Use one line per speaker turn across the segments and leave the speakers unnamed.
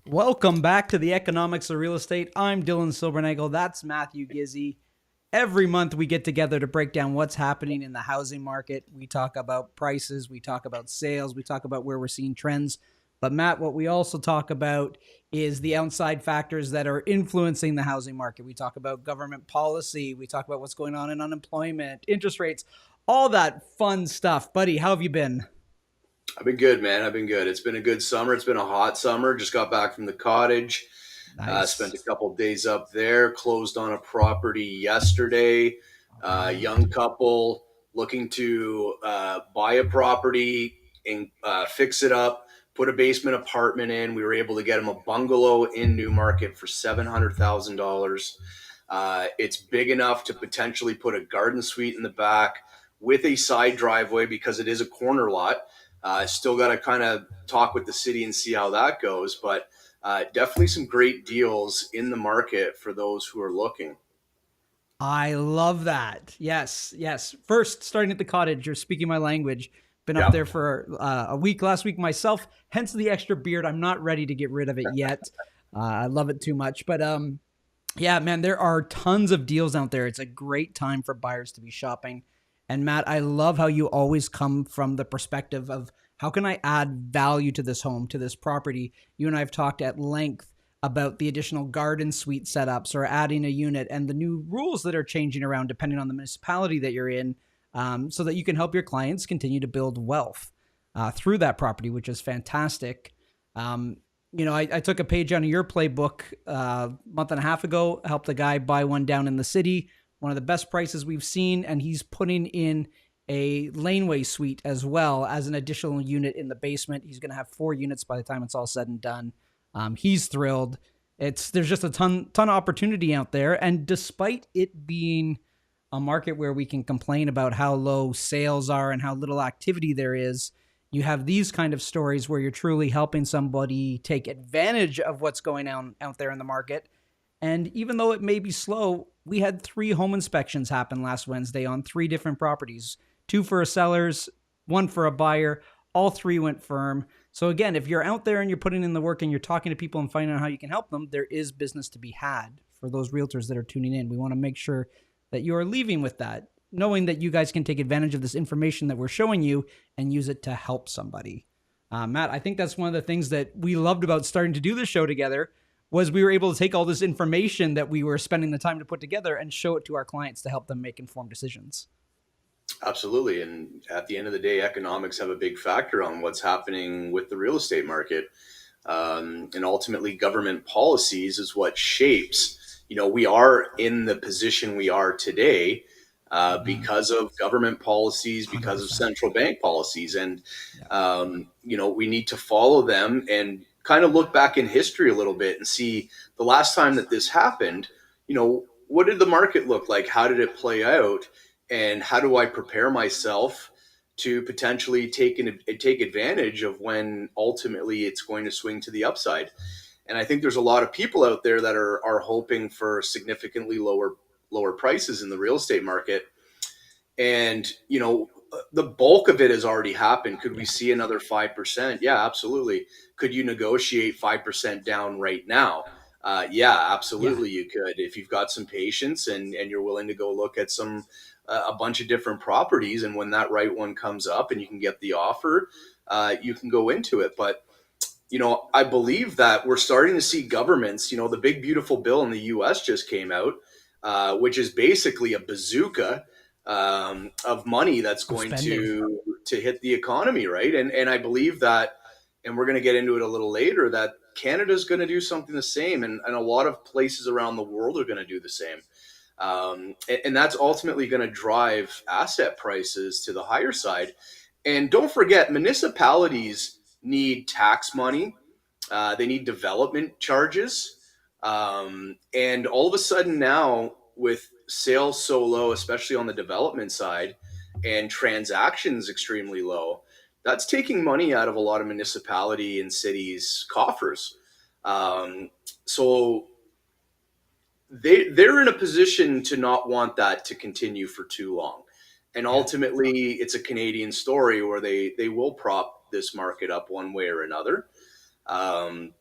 Welcome back to the Economics of Real Estate. I'm Dylan Silbernagel. That's Matthew Gizzie. Every month we get together to break down what's happening in the housing market. We talk about prices, we talk about sales, we talk about where we're seeing trends. But Matt, what we also talk about is the outside factors that are influencing the housing market. We talk about government policy, we talk about what's going on in unemployment, interest rates, all that fun stuff. Buddy, how have you been?
I've been good, man. I've been good. It's been a good summer. It's been a hot summer. Just got back from the cottage. Spent a
Nice.
couple of days up there. Closed on a property yesterday. Young couple looking to buy a property and fix it up. Put a basement apartment in. We were able to get them a bungalow in Newmarket for $700,000. It's big enough to potentially put a garden suite in the back with a side driveway because it is a corner lot. Still got to kind of talk with the city and see how that goes, but definitely some great deals in the market for those who are looking.
I love that. Yes, yes. First, starting at the cottage, you're speaking my language. Been up
Yeah.
there for a week last week myself, hence the extra beard. I'm not ready to get rid of it yet. I love it too much. But yeah, man, there are tons of deals out there. It's a great time for buyers to be shopping. And Matt, I love how you always come from the perspective of how can I add value to this home, to this property? You and I have talked at length about the additional garden suite setups or adding a unit and the new rules that are changing around depending on the municipality that you're in, so that you can help your clients continue to build wealth through that property, which is fantastic. Um, I took a page out of your playbook a month and a half ago, helped a guy buy one down in the city, one of the best prices we've seen, and he's putting in a laneway suite as well as an additional unit in the basement. He's going to have 4 units by the time it's all said and done. He's thrilled. There's just a ton of opportunity out there, and despite it being a market where we can complain about how low sales are and how little activity there is, you have these kind of stories where you're truly helping somebody take advantage of what's going on out there in the market. And even though it may be slow, we had 3 home inspections happen last Wednesday on 3 different properties, 2 for sellers, 1 for a buyer. All 3 went firm. So again, if you're out there and you're putting in the work and you're talking to people and finding out how you can help them, there is business to be had for those realtors that are tuning in. We want to make sure that you are leaving with that, knowing that you guys can take advantage of this information that we're showing you and use it to help somebody. Matt, I think that's one of the things that we loved about starting to do this show together was we were able to take all this information that we were spending the time to put together and show it to our clients to help them make informed decisions.
Absolutely. And at the end of the day, economics have a big factor on what's happening with the real estate market. And ultimately, government policies is what shapes. We are in the position we are today because of government policies, because of
100%.
central bank policies. And,
Yeah.
we need to follow them and kind of look back in history a little bit and see the last time that this happened, what did the market look like? How did it play out? And how do I prepare myself to potentially take advantage of when ultimately it's going to swing to the upside? And I think there's a lot of people out there that are hoping for significantly lower prices in the real estate market. And the bulk of it has already happened. Could we
Yeah.
see another 5%? Yeah, absolutely. Could you negotiate 5% down right now? Yeah,
Yeah.
absolutely. You could if you've got some patience and you're willing to go look at a bunch of different properties. And when that right one comes up and you can get the offer, you can go into it. But I believe that we're starting to see governments. The big beautiful bill in the U.S. just came out, which is basically a bazooka of money that's
Of
going
spending.
to hit the economy, right? And I believe that, and we're going to get into it a little later, that Canada's going to do something the same, and a lot of places around the world are going to do the same. And that's ultimately going to drive asset prices to the higher side. And don't forget, municipalities need tax money, they need development charges. And all of a sudden, now, with sales so low, especially on the development side, and transactions extremely low, that's taking money out of a lot of municipality and cities' coffers. So they're in a position to not want that to continue for too long. And
Yeah.
ultimately, it's a Canadian story where they will prop this market up one way or another. Um,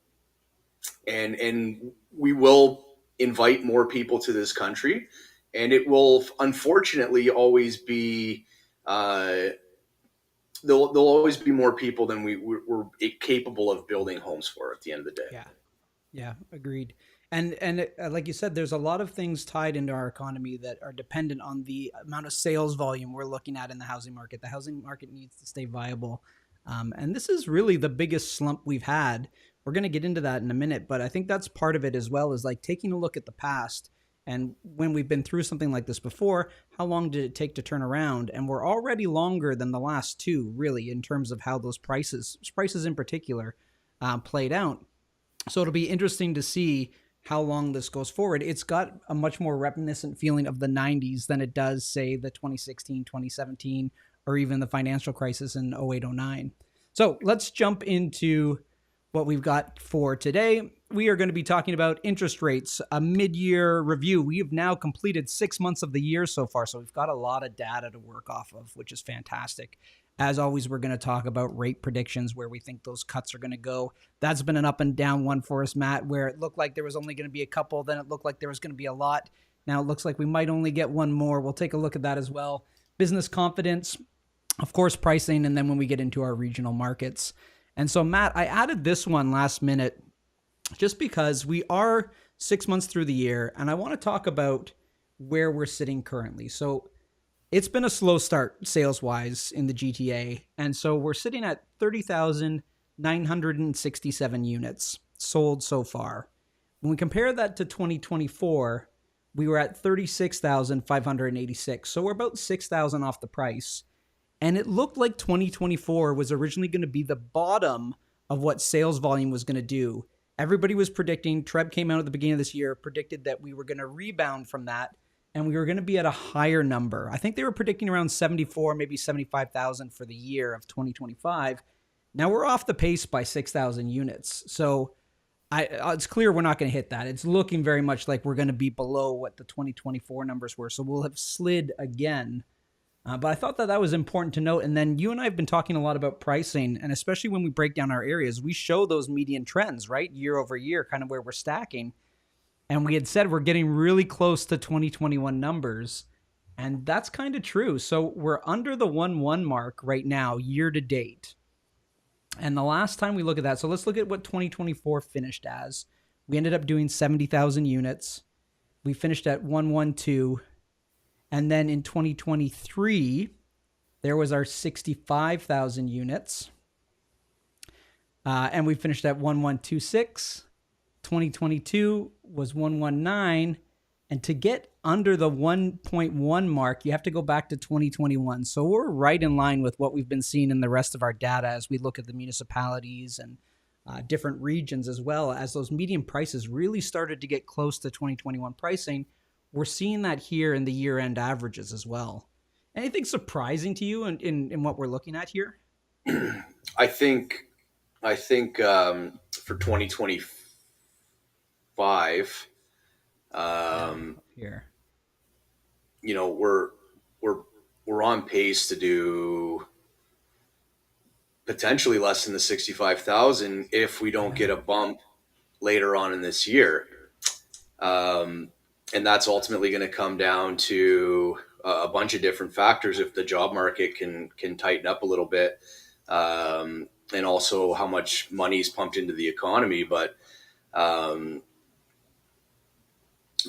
and we will invite more people to this country, and it will unfortunately always be uh, there'll always be more people than we're capable of building homes for at the end of the day.
Yeah. Yeah, agreed. And like you said, there's a lot of things tied into our economy that are dependent on the amount of sales volume we're looking at in the housing market. The housing market needs to stay viable, and this is really the biggest slump we've had. We're going to get into that in a minute, but I think that's part of it as well. Is like taking a look at the past and when we've been through something like this before, how long did it take to turn around? And we're already longer than the last two, really, in terms of how those prices in particular, played out. So it'll be interesting to see how long this goes forward. It's got a much more reminiscent feeling of the 90s than it does, say, the 2016, 2017, or even the financial crisis in 08, 09. So let's jump into what we've got for today. We are going to be talking about interest rates, a mid-year review. We have now completed 6 months of the year so far, so we've got a lot of data to work off of, which is fantastic. As always, we're going to talk about rate predictions, where we think those cuts are going to go. That's been an up and down one for us, Matt, where it looked like there was only going to be a couple, then it looked like there was going to be a lot. Now it looks like we might only get one more. We'll take a look at that as well. Business confidence, of course, pricing, and then when we get into our regional markets. And so, Matt, I added this one last minute just because we are 6 months through the year, and I want to talk about where we're sitting currently. So it's been a slow start sales-wise in the GTA, and so we're sitting at 30,967 units sold so far. When we compare that to 2024, we were at 36,586, so we're about 6,000 off the price. And it looked like 2024 was originally going to be the bottom of what sales volume was going to do. Everybody was predicting, Treb came out at the beginning of this year, predicted that we were going to rebound from that, and we were going to be at a higher number. I think they were predicting around 74, maybe 75,000 for the year of 2025. Now we're off the pace by 6,000 units. So it's clear we're not going to hit that. It's looking very much like we're going to be below what the 2024 numbers were. So we'll have slid again. But I thought that that was important to note. And then you and I have been talking a lot about pricing, and especially when we break down our areas, we show those median trends, right? Year over year, kind of where we're stacking. And we had said we're getting really close to 2021 numbers. And that's kind of true. So we're under the 1-1 mark right now, year to date. And the last time we look at that, so let's look at what 2024 finished as. We ended up doing 70,000 units. We finished at 112. And then in 2023, there was our 65,000 units. And we finished at 1126. 2022 was 119. And to get under the 1.1 mark, you have to go back to 2021. So we're right in line with what we've been seeing in the rest of our data as we look at the municipalities and different regions, as well as those median prices really started to get close to 2021 pricing. We're seeing that here in the year-end averages as well. Anything surprising to you in what we're looking at here?
I think for 2025,
Here.
we're on pace to do potentially less than the 65,000 if we don't get a bump later on in this year. And that's ultimately going to come down to a bunch of different factors. If the job market can tighten up a little bit, and also how much money is pumped into the economy. But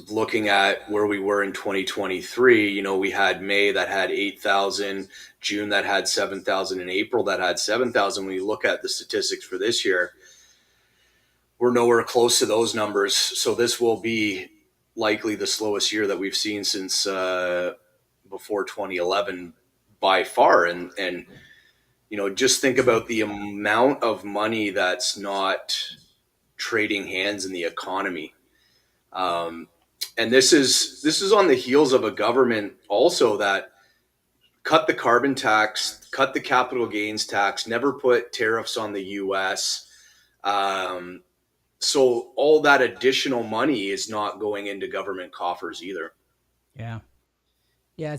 looking at where we were in 2023, we had May that had 8,000, June that had 7,000, and April that had 7,000. When you look at the statistics for this year, we're nowhere close to those numbers. So this will be likely the slowest year that we've seen since before 2011 by far. And just think about the amount of money that's not trading hands in the economy. And this is on the heels of a government also that cut the carbon tax, cut the capital gains tax, never put tariffs on the US. So all that additional money is not going into government coffers either.
Yeah. Yeah,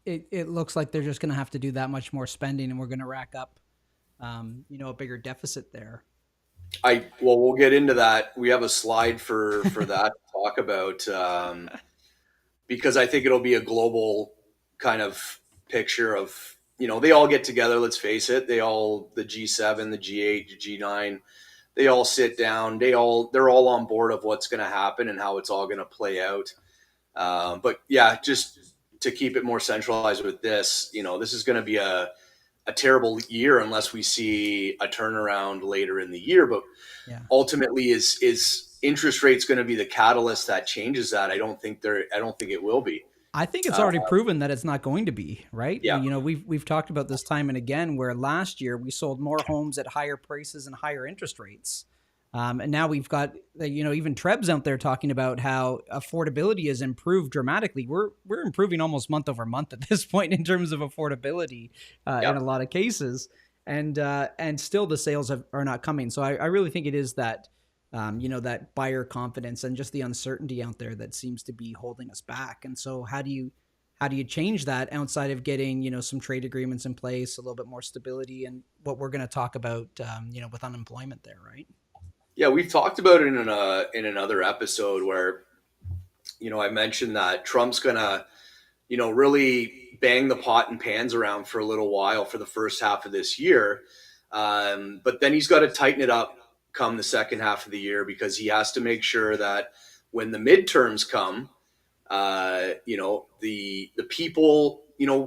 it looks like they're just going to have to do that much more spending, and we're going to rack up, a bigger deficit there.
We'll get into that. We have a slide for that to talk about, because I think it'll be a global kind of picture of, they all get together. Let's face it, the G7, the G8, the G9, they all sit down. They're all on board of what's going to happen and how it's all going to play out. But yeah, just to keep it more centralized with this, this is going to be a terrible year unless we see a turnaround later in the year. But
Yeah.
ultimately, is interest rates going to be the catalyst that changes that? I don't think it will be.
I think it's
Uh,
already proven that it's not going to be, right?
yeah,
We've talked about this time and again where last year we sold more homes at higher prices and higher interest rates. And now we've got even Trebs out there talking about how affordability has improved dramatically. We're improving almost month over month at this point in terms of affordability in
yeah.
a lot of cases, and still the sales are not coming. So I really think it is that that buyer confidence and just the uncertainty out there that seems to be holding us back. And so how do you change that outside of getting some trade agreements in place, a little bit more stability, and what we're going to talk about with unemployment there, right?
Yeah, we've talked about it in another episode where I mentioned that Trump's gonna really bang the pot and pans around for a little while for the first half of this year, but then he's got to tighten it up come the second half of the year because he has to make sure that when the midterms come, the people,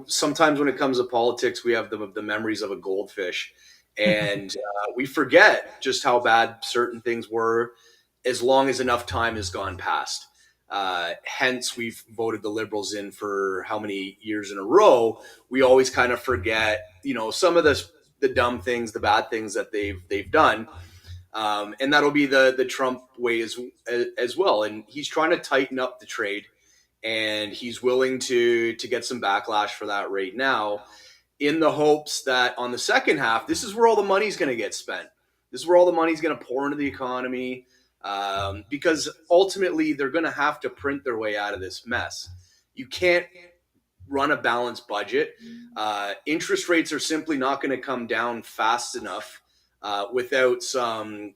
sometimes when it comes to politics, we have the memories of a goldfish, and we forget just how bad certain things were as long as enough time has gone past. Hence, we've voted the Liberals in for how many years in a row. We always kind of forget, some of the dumb things, the bad things that they've done, and that'll be the Trump way as well. And he's trying to tighten up the trade, and he's willing to get some backlash for that right now, in the hopes that on the second half, this is where all the money's going to get spent. This is where all the money's going to pour into the economy, because ultimately they're going to have to print their way out of this mess. You can't run a balanced budget. Interest rates are simply not going to come down fast enough without some,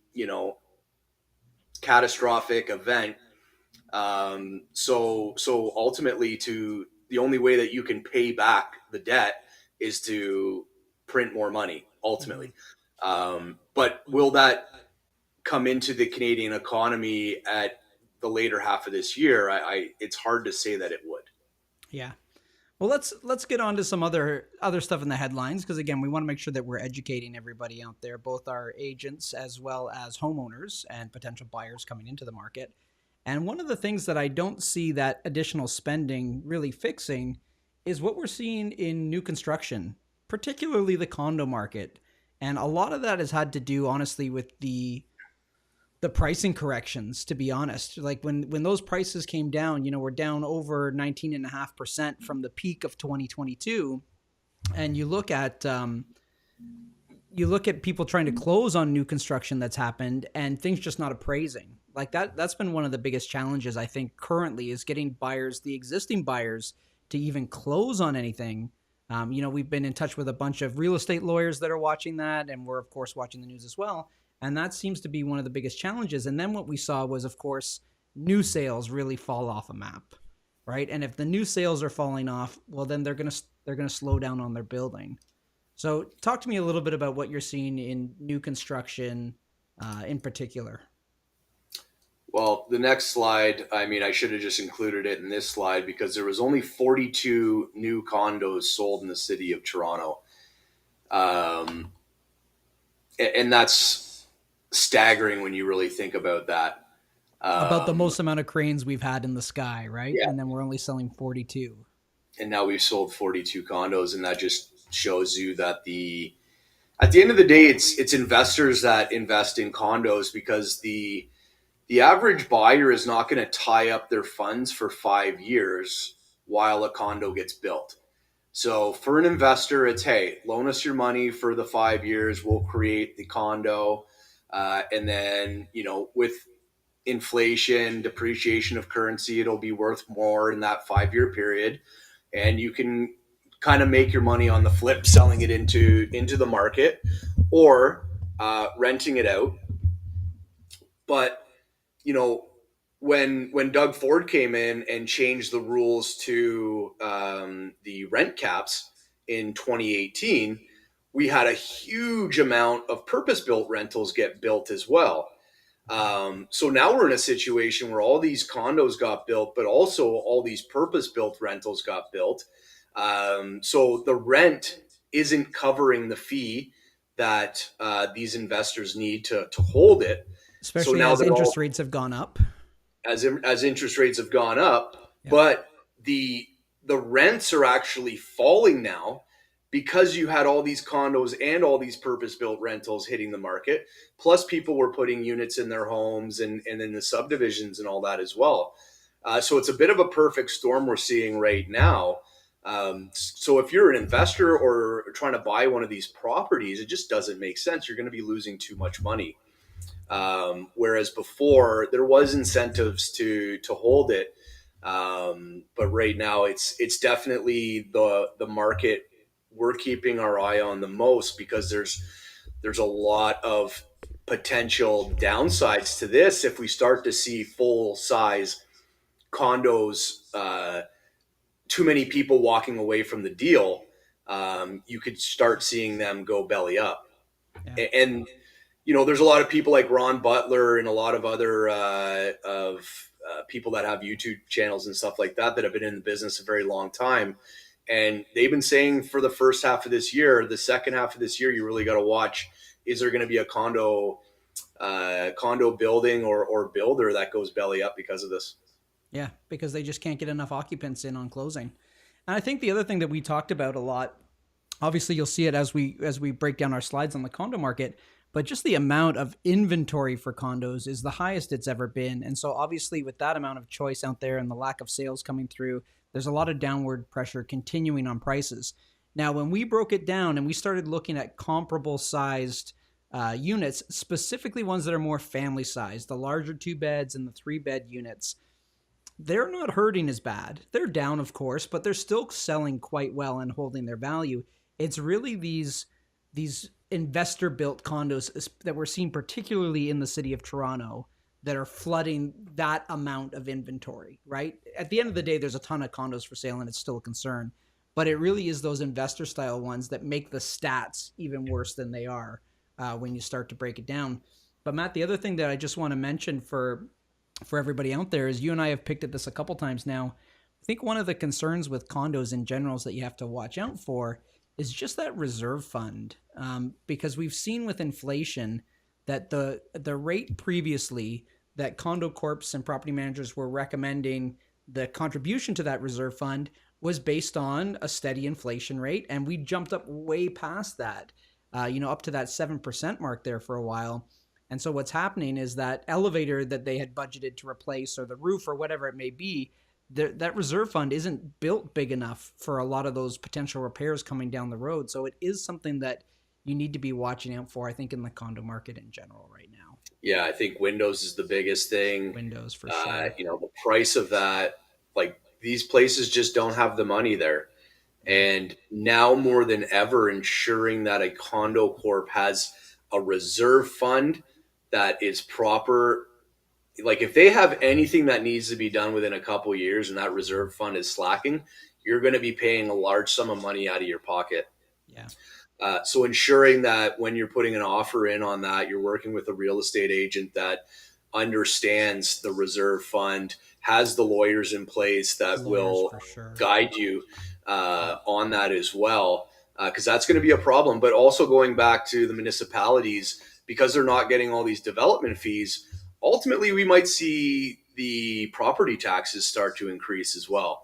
catastrophic event. So ultimately, the only way that you can pay back the debt is to print more money.
Mm-hmm.
Ultimately, but will that come into the Canadian economy at the later half of this year? It's hard to say that it would.
Yeah. Well, let's get on to some other stuff in the headlines because again, we want to make sure that we're educating everybody out there, both our agents as well as homeowners and potential buyers coming into the market. And one of the things that I don't see that additional spending really fixing is what we're seeing in new construction, particularly the condo market. And a lot of that has had to do honestly with the pricing corrections, to be honest. Like when those prices came down, we're down over 19.5% from the peak of 2022. And you look at people trying to close on new construction that's happened and things just not appraising. Like that's been one of the biggest challenges I think currently is getting buyers, the existing buyers, to even close on anything. We've been in touch with a bunch of real estate lawyers that are watching that, and we're of course watching the news as well. And that seems to be one of the biggest challenges. And then what we saw was, of course, new sales really fall off a map, right? And if the new sales are falling off, well, then they're gonna slow down on their building. So, talk to me a little bit about what you're seeing in new construction, in particular.
Well, the next slide, I mean, I should have just included it in this slide because there was only 42 new condos sold in the city of Toronto. Um, and that's staggering when you really think about that.
About the
Um,
most amount of cranes we've had in the sky, right?
yeah,
And then we're only selling 42.
and now we've sold 42 condos, and that just shows you that at the end of the day, it's investors that invest in condos because the average buyer is not going to tie up their funds for 5 years while a condo gets built. So for an investor, it's, hey, loan us your money for the 5 years. We'll create the condo. And then, with inflation, depreciation of currency, it'll be worth more in that 5 year period. And you can kind of make your money on the flip, selling it into the market or renting it out. But you know, when Doug Ford came in and changed the rules to the rent caps in 2018, we had a huge amount of purpose-built rentals get built as well. So now we're in a situation where all these condos got built, but also all these purpose-built rentals got built. So the rent isn't covering the fee that these investors need to hold it. So
Especially
now
as
they're
interest
all
rates have gone up.
as interest rates have gone up,
Yeah.
but the rents are actually falling now because you had all these condos and all these purpose-built rentals hitting the market. Plus, people were putting units in their homes and in the subdivisions and all that as well. So it's a bit of a perfect storm we're seeing right now. So if you're an investor or trying to buy one of these properties, it just doesn't make sense. You're going to be losing too much money. Whereas before there was incentives to hold it, but right now it's definitely the market we're keeping our eye on the most, because there's a lot of potential downsides to this if we start to see full size condos, too many people walking away from the deal. You could start seeing them go belly up.
Yeah.
And there's a lot of people like Ron Butler and a lot of other people that have YouTube channels and stuff like that have been in the business a very long time, and they've been saying for the first half of this year, the second half of this year, you really got to watch. Is there going to be a condo building or builder that goes belly up because of this?
Yeah, because they just can't get enough occupants in on closing. And I think the other thing that we talked about a lot, obviously you'll see it as we break down our slides on the condo market, but just the amount of inventory for condos is the highest it's ever been. And so obviously with that amount of choice out there and the lack of sales coming through, there's a lot of downward pressure continuing on prices. Now, when we broke it down and we started looking at comparable sized units, specifically ones that are more family sized, the larger 2 beds and the 3 bed units, they're not hurting as bad. They're down, of course, but they're still selling quite well and holding their value. It's really these investor built condos that we're seeing, particularly in the city of Toronto, that are flooding that amount of inventory, right? At the end of the day, there's a ton of condos for sale and it's still a concern, but it really is those investor style ones that make the stats even worse than they are when you start to break it down. But Matt, the other thing that I just want to mention for everybody out there is, you and I have picked at this a couple times now. I think one of the concerns with condos in general is that you have to watch out for is just that reserve fund, because we've seen with inflation that the rate previously that condo corps and property managers were recommending, the contribution to that reserve fund was based on a steady inflation rate, and we jumped up way past that, up to that 7% mark there for a while. And so what's happening is that elevator that they had budgeted to replace, or the roof or whatever it may be, that reserve fund isn't built big enough for a lot of those potential repairs coming down the road. So it is something that you need to be watching out for, I think, in the condo market in general right now.
Yeah, I think windows is the biggest thing.
Windows for sure.
The price of that, like, these places just don't have the money there. And now more than ever, ensuring that a condo corp has a reserve fund that is proper. Like, if they have anything that needs to be done within a couple of years and that reserve fund is slacking, you're going to be paying a large sum of money out of your pocket.
Yeah.
So ensuring that when you're putting an offer in on that, you're working with a real estate agent that understands the reserve fund, has the lawyers in place that will
for sure.
guide you on that as well, because that's going to be a problem. But also, going back to the municipalities, because they're not getting all these development fees, ultimately we might see the property taxes start to increase as well.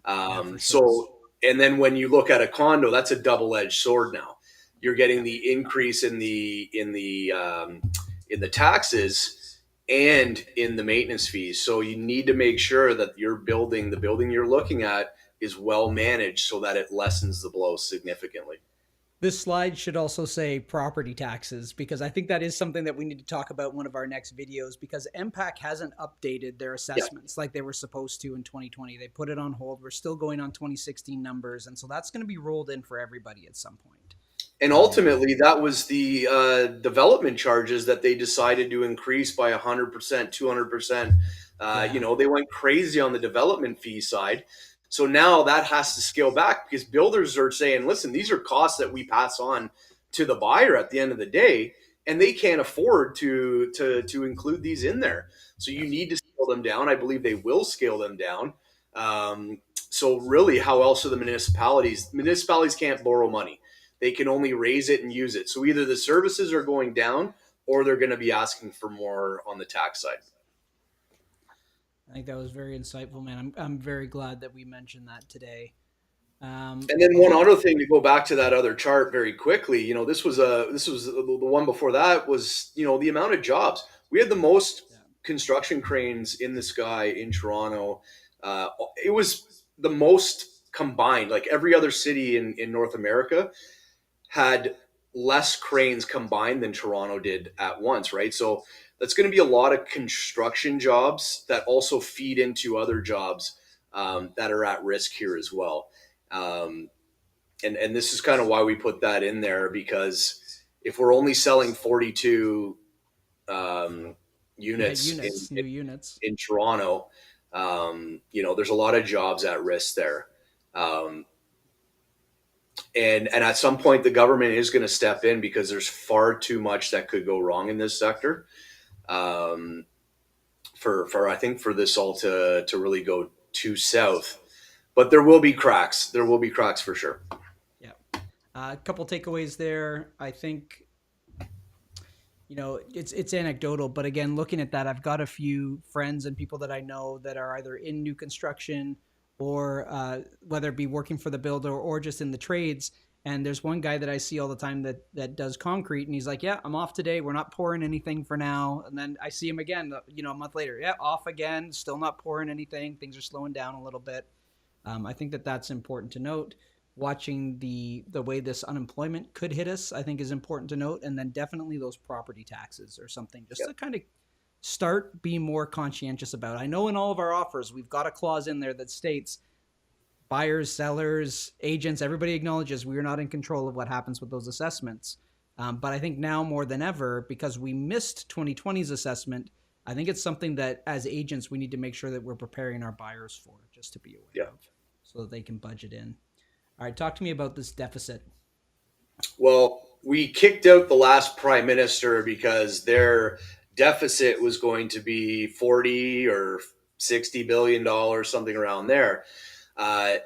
Yeah.
So, and then when you look at a condo, that's a double-edged sword now. You're getting the increase in the taxes and in the maintenance fees. So you need to make sure that the building you're looking at is well managed so that it lessens the blow significantly.
This slide should also say property taxes, because I think that is something that we need to talk about in one of our next videos, because MPAC hasn't updated their assessments like they were supposed to in 2020. They put it on hold. We're still going on 2016 numbers. And so that's going to be rolled in for everybody at some point.
And ultimately, that was the development charges that they decided to increase by 100%, 200%.
Yeah.
They went crazy on the development fee side. So now that has to scale back because builders are saying, listen, these are costs that we pass on to the buyer at the end of the day, and they can't afford to include these in there. So you
Yes.
need to scale them down. I believe they will scale them down. So really, how else are the municipalities? Municipalities can't borrow money, they can only raise it and use it. So either the services are going down or they're going to be asking for more on the tax side.
I think that was very insightful, man. I'm very glad that we mentioned that today.
And then one
Okay.
other thing to go back to that other chart very quickly, this was the one before that was, the amount of jobs. We had the most
Yeah.
construction cranes in the sky in Toronto. It was the most combined, like every other city in North America had less cranes combined than Toronto did at once, right? So that's going to be a lot of construction jobs that also feed into other jobs that are at risk here as well. Um, and this is kind of why we put that in there, because if we're only selling 42
Yeah.
units
Units, new units.
in Toronto, there's a lot of jobs at risk there. Um, and at some point the government is going to step in because there's far too much that could go wrong in this sector, um, for I think for this all to really go too south. But there will be cracks for sure.
Yeah. A couple takeaways there. I think it's anecdotal, but again, looking at that, I've got a few friends and people that I know that are either in new construction or whether it be working for the builder or just in the trades. And there's one guy that I see all the time that does concrete, and he's like, "Yeah, I'm off today. We're not pouring anything for now." And then I see him again, a month later. Yeah, off again. Still not pouring anything. Things are slowing down a little bit. I think that that's important to note. Watching the way this unemployment could hit us, I think, is important to note, and then definitely those property taxes or something just
Yep.
to kind of start being more conscientious about. I know in all of our offers we've got a clause in there that states buyers, sellers, agents, everybody acknowledges we are not in control of what happens with those assessments. But I think now more than ever, because we missed 2020's assessment, I think it's something that as agents we need to make sure that we're preparing our buyers for, just to be aware
Yeah.
of, so that they can budget in. All right, talk to me about this deficit.
Well, we kicked out the last prime minister because their deficit was going to be 40 or $60 billion, something around there. Uh,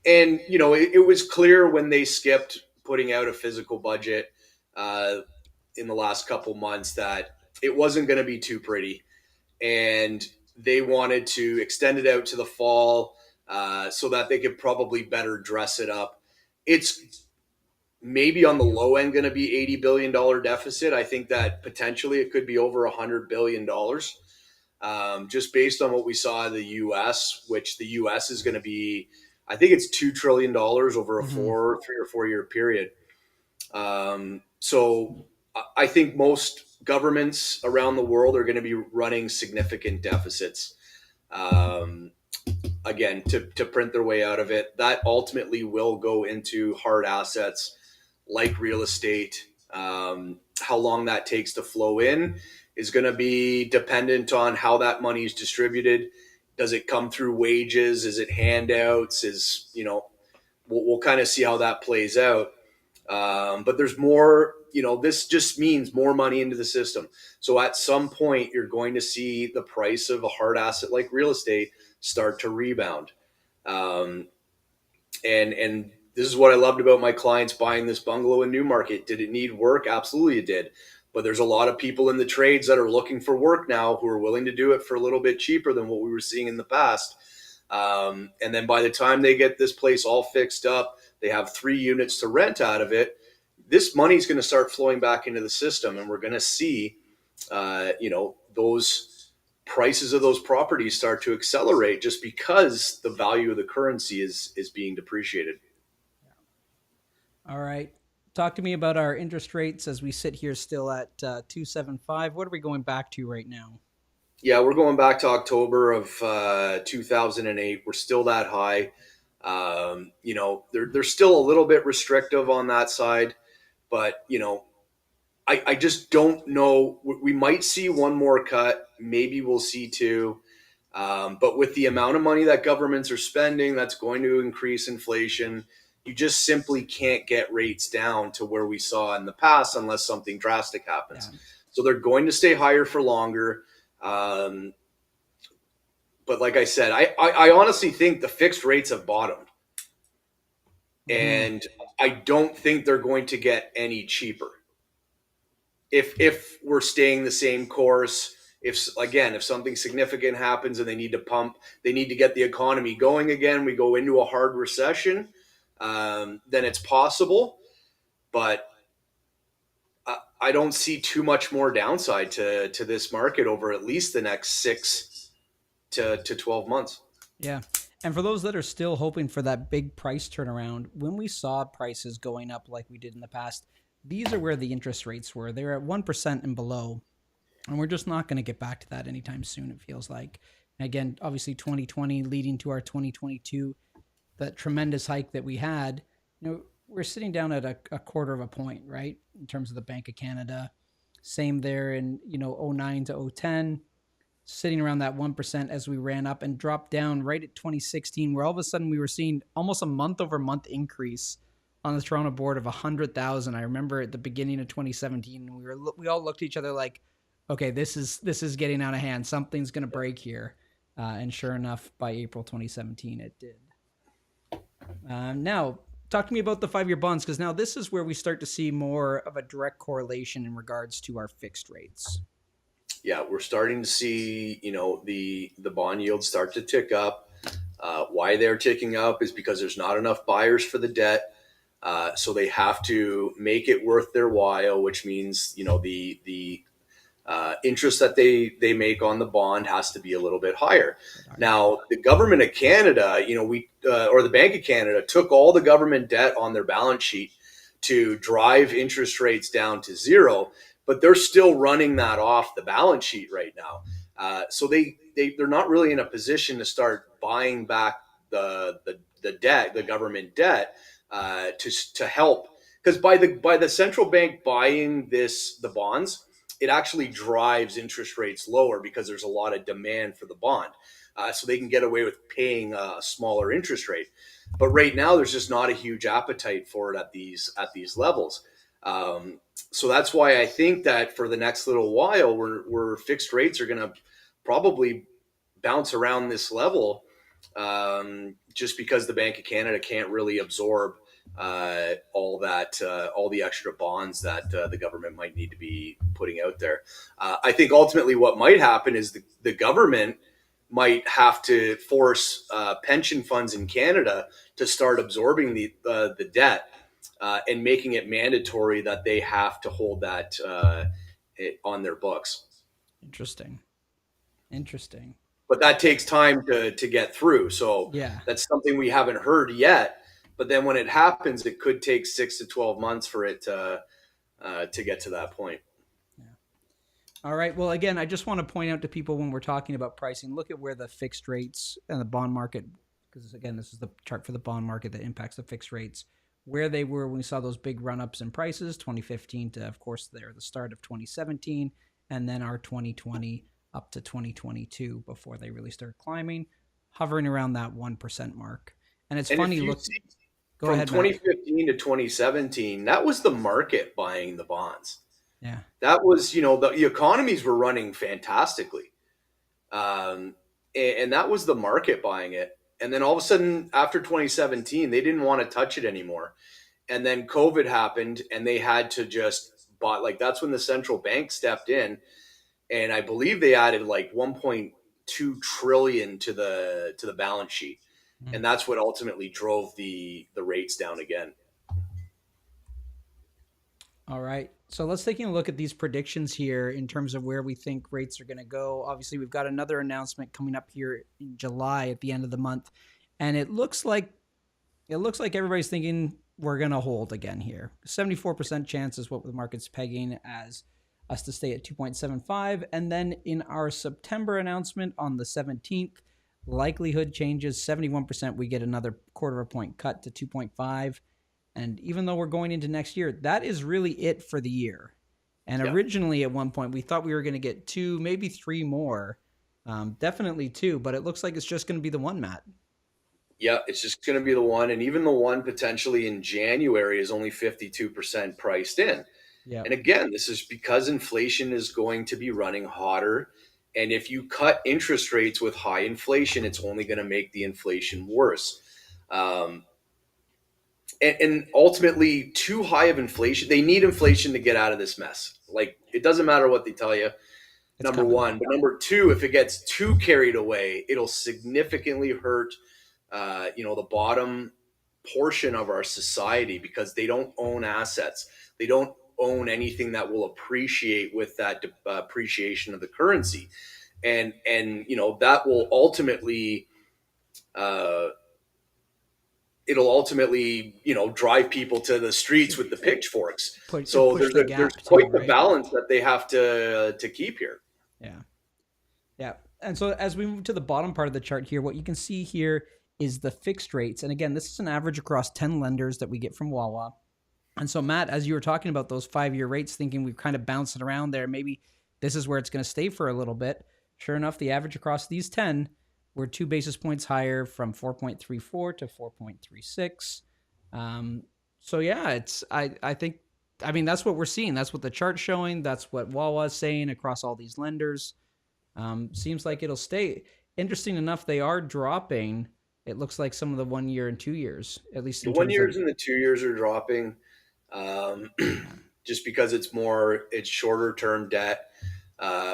and it was clear when they skipped putting out a physical budget uh, in the last couple months that it wasn't going to be too pretty, and they wanted to extend it out to the fall so that they could probably better dress it up. It's maybe on the low end going to be $80 billion deficit. I think that potentially it could be over $100 billion, just based on what we saw in the U.S., which the U.S. is going to be, I think it's $2 trillion over a
Mm-hmm.
3 or 4 year period. So I think most governments around the world are going to be running significant deficits. Um, Again, to print their way out of it. That ultimately will go into hard assets like real estate. How long that takes to flow in is going to be dependent on how that money is distributed. Does it come through wages? Is it handouts? We'll kind of see how that plays out. But there's more, this just means more money into the system. So at some point, you're going to see the price of a hard asset like real estate start to rebound. Um, and this is what I loved about my clients buying this bungalow in Newmarket. Did it need work? Absolutely, it did. But there's a lot of people in the trades that are looking for work now who are willing to do it for a little bit cheaper than what we were seeing in the past. And then by the time they get this place all fixed up, they have 3 units to rent out of it. This money is going to start flowing back into the system, and we're going to see, those prices of those properties start to accelerate just because the value of the currency is being depreciated.
All right. Talk to me about our interest rates as we sit here still at 2.75. What are we going back to right now?
Yeah, we're going back to October of 2008. We're still that high. They're still a little bit restrictive on that side. But, I just don't know. We might see one more cut. Maybe we'll see two. But with the amount of money that governments are spending, that's going to increase inflation. You just simply can't get rates down to where we saw in the past unless something drastic happens.
Yeah.
So they're going to stay higher for longer. But like I said, I honestly think the fixed rates have bottomed. And I don't think they're going to get any cheaper. If we're staying the same course, if something significant happens and they need to get the economy going again, we go into a hard recession, then it's possible. But I don't see too much more downside to this market over at least the next 6 to 12 months.
Yeah. And for those that are still hoping for that big price turnaround, when we saw prices going up like we did in the past, these are where the interest rates were. They're at 1% and below. And we're just not going to get back to that anytime soon, it feels like. And again, obviously 2020 leading to our 2022, that tremendous hike that we had, we're sitting down at a quarter of a point, right? In terms of the Bank of Canada. Same there in, 09 to 010. Sitting around that 1% as we ran up and dropped down right at 2016, where all of a sudden we were seeing almost a month-over-month increase on the Toronto board of 100,000. I remember at the beginning of 2017, we all looked at each other like, okay, this is getting out of hand. Something's going to break here. And sure enough, by April 2017, it did. Now, talk to me about the 5-year bonds, because now this is where we start to see more of a direct correlation in regards to our fixed rates.
Yeah, we're starting to see, the bond yields start to tick up. Why they're ticking up is because there's not enough buyers for the debt. So they have to make it worth their while, which means, the interest that they make on the bond has to be a little bit higher. Now, the government of Canada, or the Bank of Canada took all the government debt on their balance sheet to drive interest rates down to zero, but they're still running that off the balance sheet right now. So they're not really in a position to start buying back the debt, the government debt, to help. Because by the central bank buying the bonds, it actually drives interest rates lower because there's a lot of demand for the bond. So they can get away with paying a smaller interest rate. But right now, there's just not a huge appetite for it at these levels. So that's why I think that for the next little while, we're fixed rates are going to probably bounce around this level, just because the Bank of Canada can't really absorb all the extra bonds that the government might need to be putting out there. I think ultimately what might happen is the government might have to force pension funds in Canada to start absorbing the debt, and making it mandatory that they have to hold that on their books.
Interesting.
But that takes time to get through. So
yeah,
that's something we haven't heard yet. But then when it happens, it could take 6 to 12 months for it to get to that point.
Yeah. All right. Well, again, I just want to point out to people when we're talking about pricing, look at where the fixed rates and the bond market, because again, this is the chart for the bond market that impacts the fixed rates, where they were when we saw those big run-ups in prices, 2015 to, of course, the start of 2017, and then our 2020 up to 2022 before they really started climbing, hovering around that 1% mark. And it's funny, look,
go ahead. From 2015 to 2017, that was the market buying the bonds.
Yeah.
That was, the economies were running fantastically. And that was the market buying it. And then all of a sudden, after 2017, they didn't want to touch it anymore. And then COVID happened, and they had to just buy. Like, that's when the central bank stepped in, and I believe they added like 1.2 trillion to the balance sheet, and that's what ultimately drove the rates down again.
All right. So let's take a look at these predictions here in terms of where we think rates are going to go. Obviously, we've got another announcement coming up here in July at the end of the month, and it looks like everybody's thinking we're going to hold again here. 74% chance is what the market's pegging as us to stay at 2.75, and then in our September announcement on the 17th, likelihood changes 71%. We get another quarter of a point cut to 2.5. And even though we're going into next year, that is really it for the year. And
Yeah.
originally, at one point, we thought we were going to get two, maybe three more, definitely two, but it looks like it's just going to be the one, Matt.
Yeah, it's just going to be the one. And even the one potentially in January is only 52% priced in.
Yeah,
And again, this is because inflation is going to be running hotter. And if you cut interest rates with high inflation, it's only going to make the inflation worse. Um, and ultimately, too high of inflation, they need inflation to get out of this mess. Like, it doesn't matter what they tell you,
it's
number
coming.
one. But number two, if it gets too carried away, it'll significantly hurt, the bottom portion of our society because they don't own assets. They don't own anything that will appreciate with that appreciation of the currency, and that will ultimately uh, it'll ultimately drive people to the streets with the pitchforks. So
Push the
there's
gap too,
quite the
right?
balance that they have to keep here.
Yeah. Yeah. And so as we move to the bottom part of the chart here, what you can see here is the fixed rates. And again, this is an average across 10 lenders that we get from Wawa. And so, Matt, as you were talking about those 5-year rates, thinking we've kind of bounced it around there, maybe this is where it's going to stay for a little bit. Sure enough, the average across these 10 were 2 basis points higher from 4.34 to 4.36. So, yeah, I think, I mean, that's what we're seeing. That's what the chart's showing. That's what Wawa's saying across all these lenders. Seems like it'll stay. Interesting enough, they are dropping. It looks like some of the 1 year and 2 years, at least
The
in
one
terms of,
years and the 2 years are dropping, um,
yeah,
just because it's shorter term debt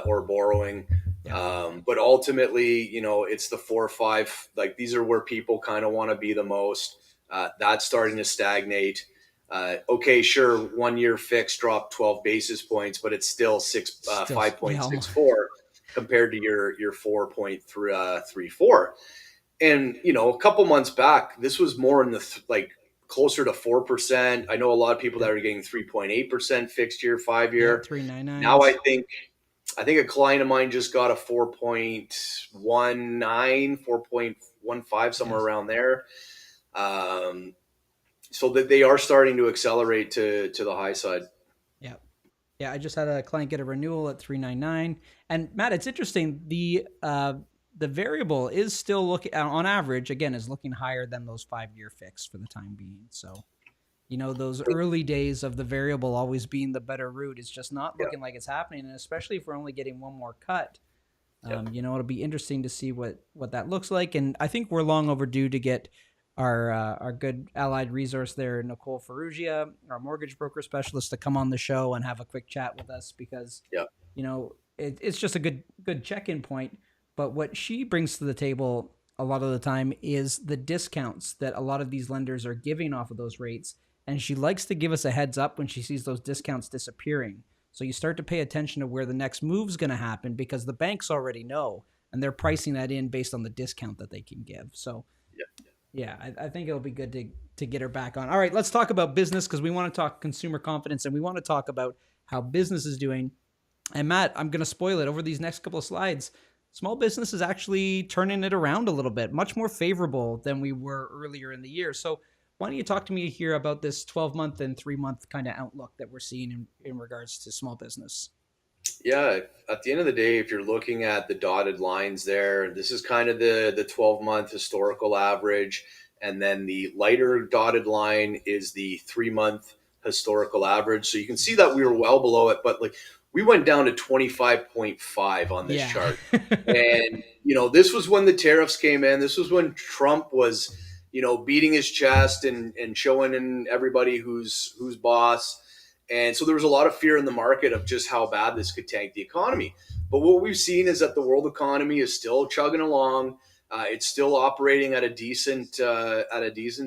or borrowing.
yeah,
But ultimately, it's the 4 or 5. Like, these are where people kind of want to be the most. That's starting to stagnate. Okay, sure, 1 year fixed dropped 12 basis points, but it's still
still, yeah, almost,
5.64 compared to your 4.34. And a couple months back, this was more in the like closer to 4%. I know a lot of people that
yep,
are getting 3.8% fixed year, five
yeah,
year. Now
399s.
I think a client of mine just got a 4.19, 4.15, somewhere
Yes,
around there. Um, so that they are starting to accelerate to the high side.
yeah, yeah. I just had a client get a renewal at 399. And Matt, it's interesting. The variable is still looking on average again is looking higher than those 5-year fix for the time being. So those early days of the variable always being the better route is just not
Yeah,
looking like it's happening, and especially if we're only getting one more cut.
yeah,
It'll be interesting to see what that looks like, and I think we're long overdue to get our good allied resource there, Nicole Ferrugia, our mortgage broker specialist, to come on the show and have a quick chat with us because
yeah.
it's just a good check-in point. But what she brings to the table a lot of the time is the discounts that a lot of these lenders are giving off of those rates, and she likes to give us a heads up when she sees those discounts disappearing. So you start to pay attention to where the next move's going to happen because the banks already know and they're pricing that in based on the discount that they can give. So
Yeah.
yeah, I think it'll be good to get her back on. All right, let's talk about business because we want to talk consumer confidence and we want to talk about how business is doing. And Matt, I'm going to spoil it over these next couple of slides. Small business is actually turning it around a little bit, much more favorable than we were earlier in the year. So why don't you talk to me here about this 12-month and 3-month kind of outlook that we're seeing in regards to small business?
Yeah, at the end of the day, if you're looking at the dotted lines there, this is kind of the 12-month historical average. And then the lighter dotted line is the 3-month historical average. So you can see that we were well below it, but like we went down to 25.5 on this
Yeah.
chart. And, this was when the tariffs came in. This was when Trump was, beating his chest and showing in everybody who's boss. And so there was a lot of fear in the market of just how bad this could tank the economy. But what we've seen is that the world economy is still chugging along. It's still operating at a decent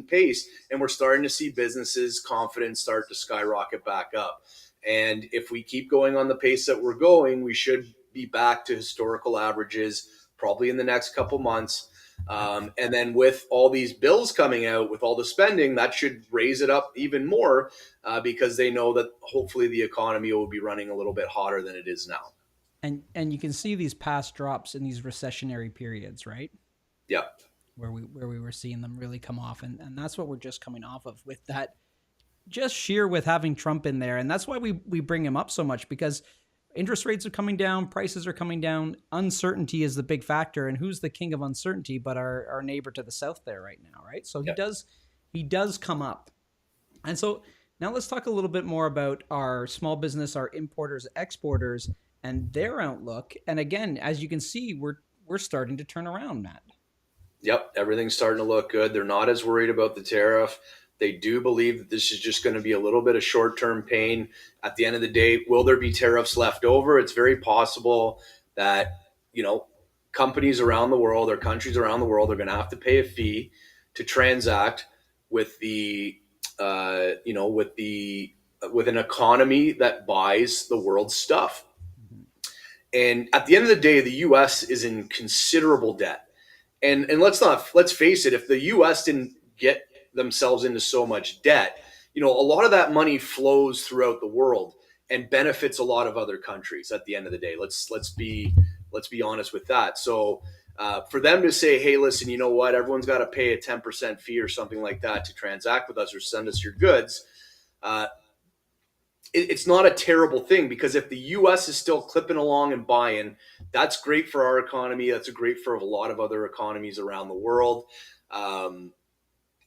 pace, and we're starting to see businesses' confidence start to skyrocket back up. And if we keep going on the pace that we're going, we should be back to historical averages probably in the next couple months. And then with all these bills coming out, with all the spending, that should raise it up even more because they know that hopefully the economy will be running a little bit hotter than it is now.
And you can see these past drops in these recessionary periods, right?
Yeah.
Where we were seeing them really come off, and that's what we're just coming off of with that just sheer with having Trump in there. And that's why we bring him up so much, because interest rates are coming down, prices are coming down, uncertainty is the big factor. And who's the king of uncertainty but our neighbor to the south there right now, right? So
Yeah.
he does come up. And so now let's talk a little bit more about our small business, our importers, exporters, and their outlook. And again, as you can see, we're starting to turn around, Matt.
Yep, everything's starting to look good. They're not as worried about the tariff. They do believe that this is just going to be a little bit of short-term pain. At the end of the day, will there be tariffs left over? It's very possible that, you know, companies around the world or countries around the world are going to have to pay a fee to transact with the, with an economy that buys the world's stuff. And at the end of the day, the U.S. is in considerable debt. And let's face it, if the US didn't get themselves into so much debt, a lot of that money flows throughout the world and benefits a lot of other countries at the end of the day. Let's be honest with that. So for them to say, hey, listen, you know what, everyone's got to pay a 10% fee or something like that to transact with us or send us your goods, it's not a terrible thing, because if the US is still clipping along and buying, that's great for our economy. That's great for a lot of other economies around the world.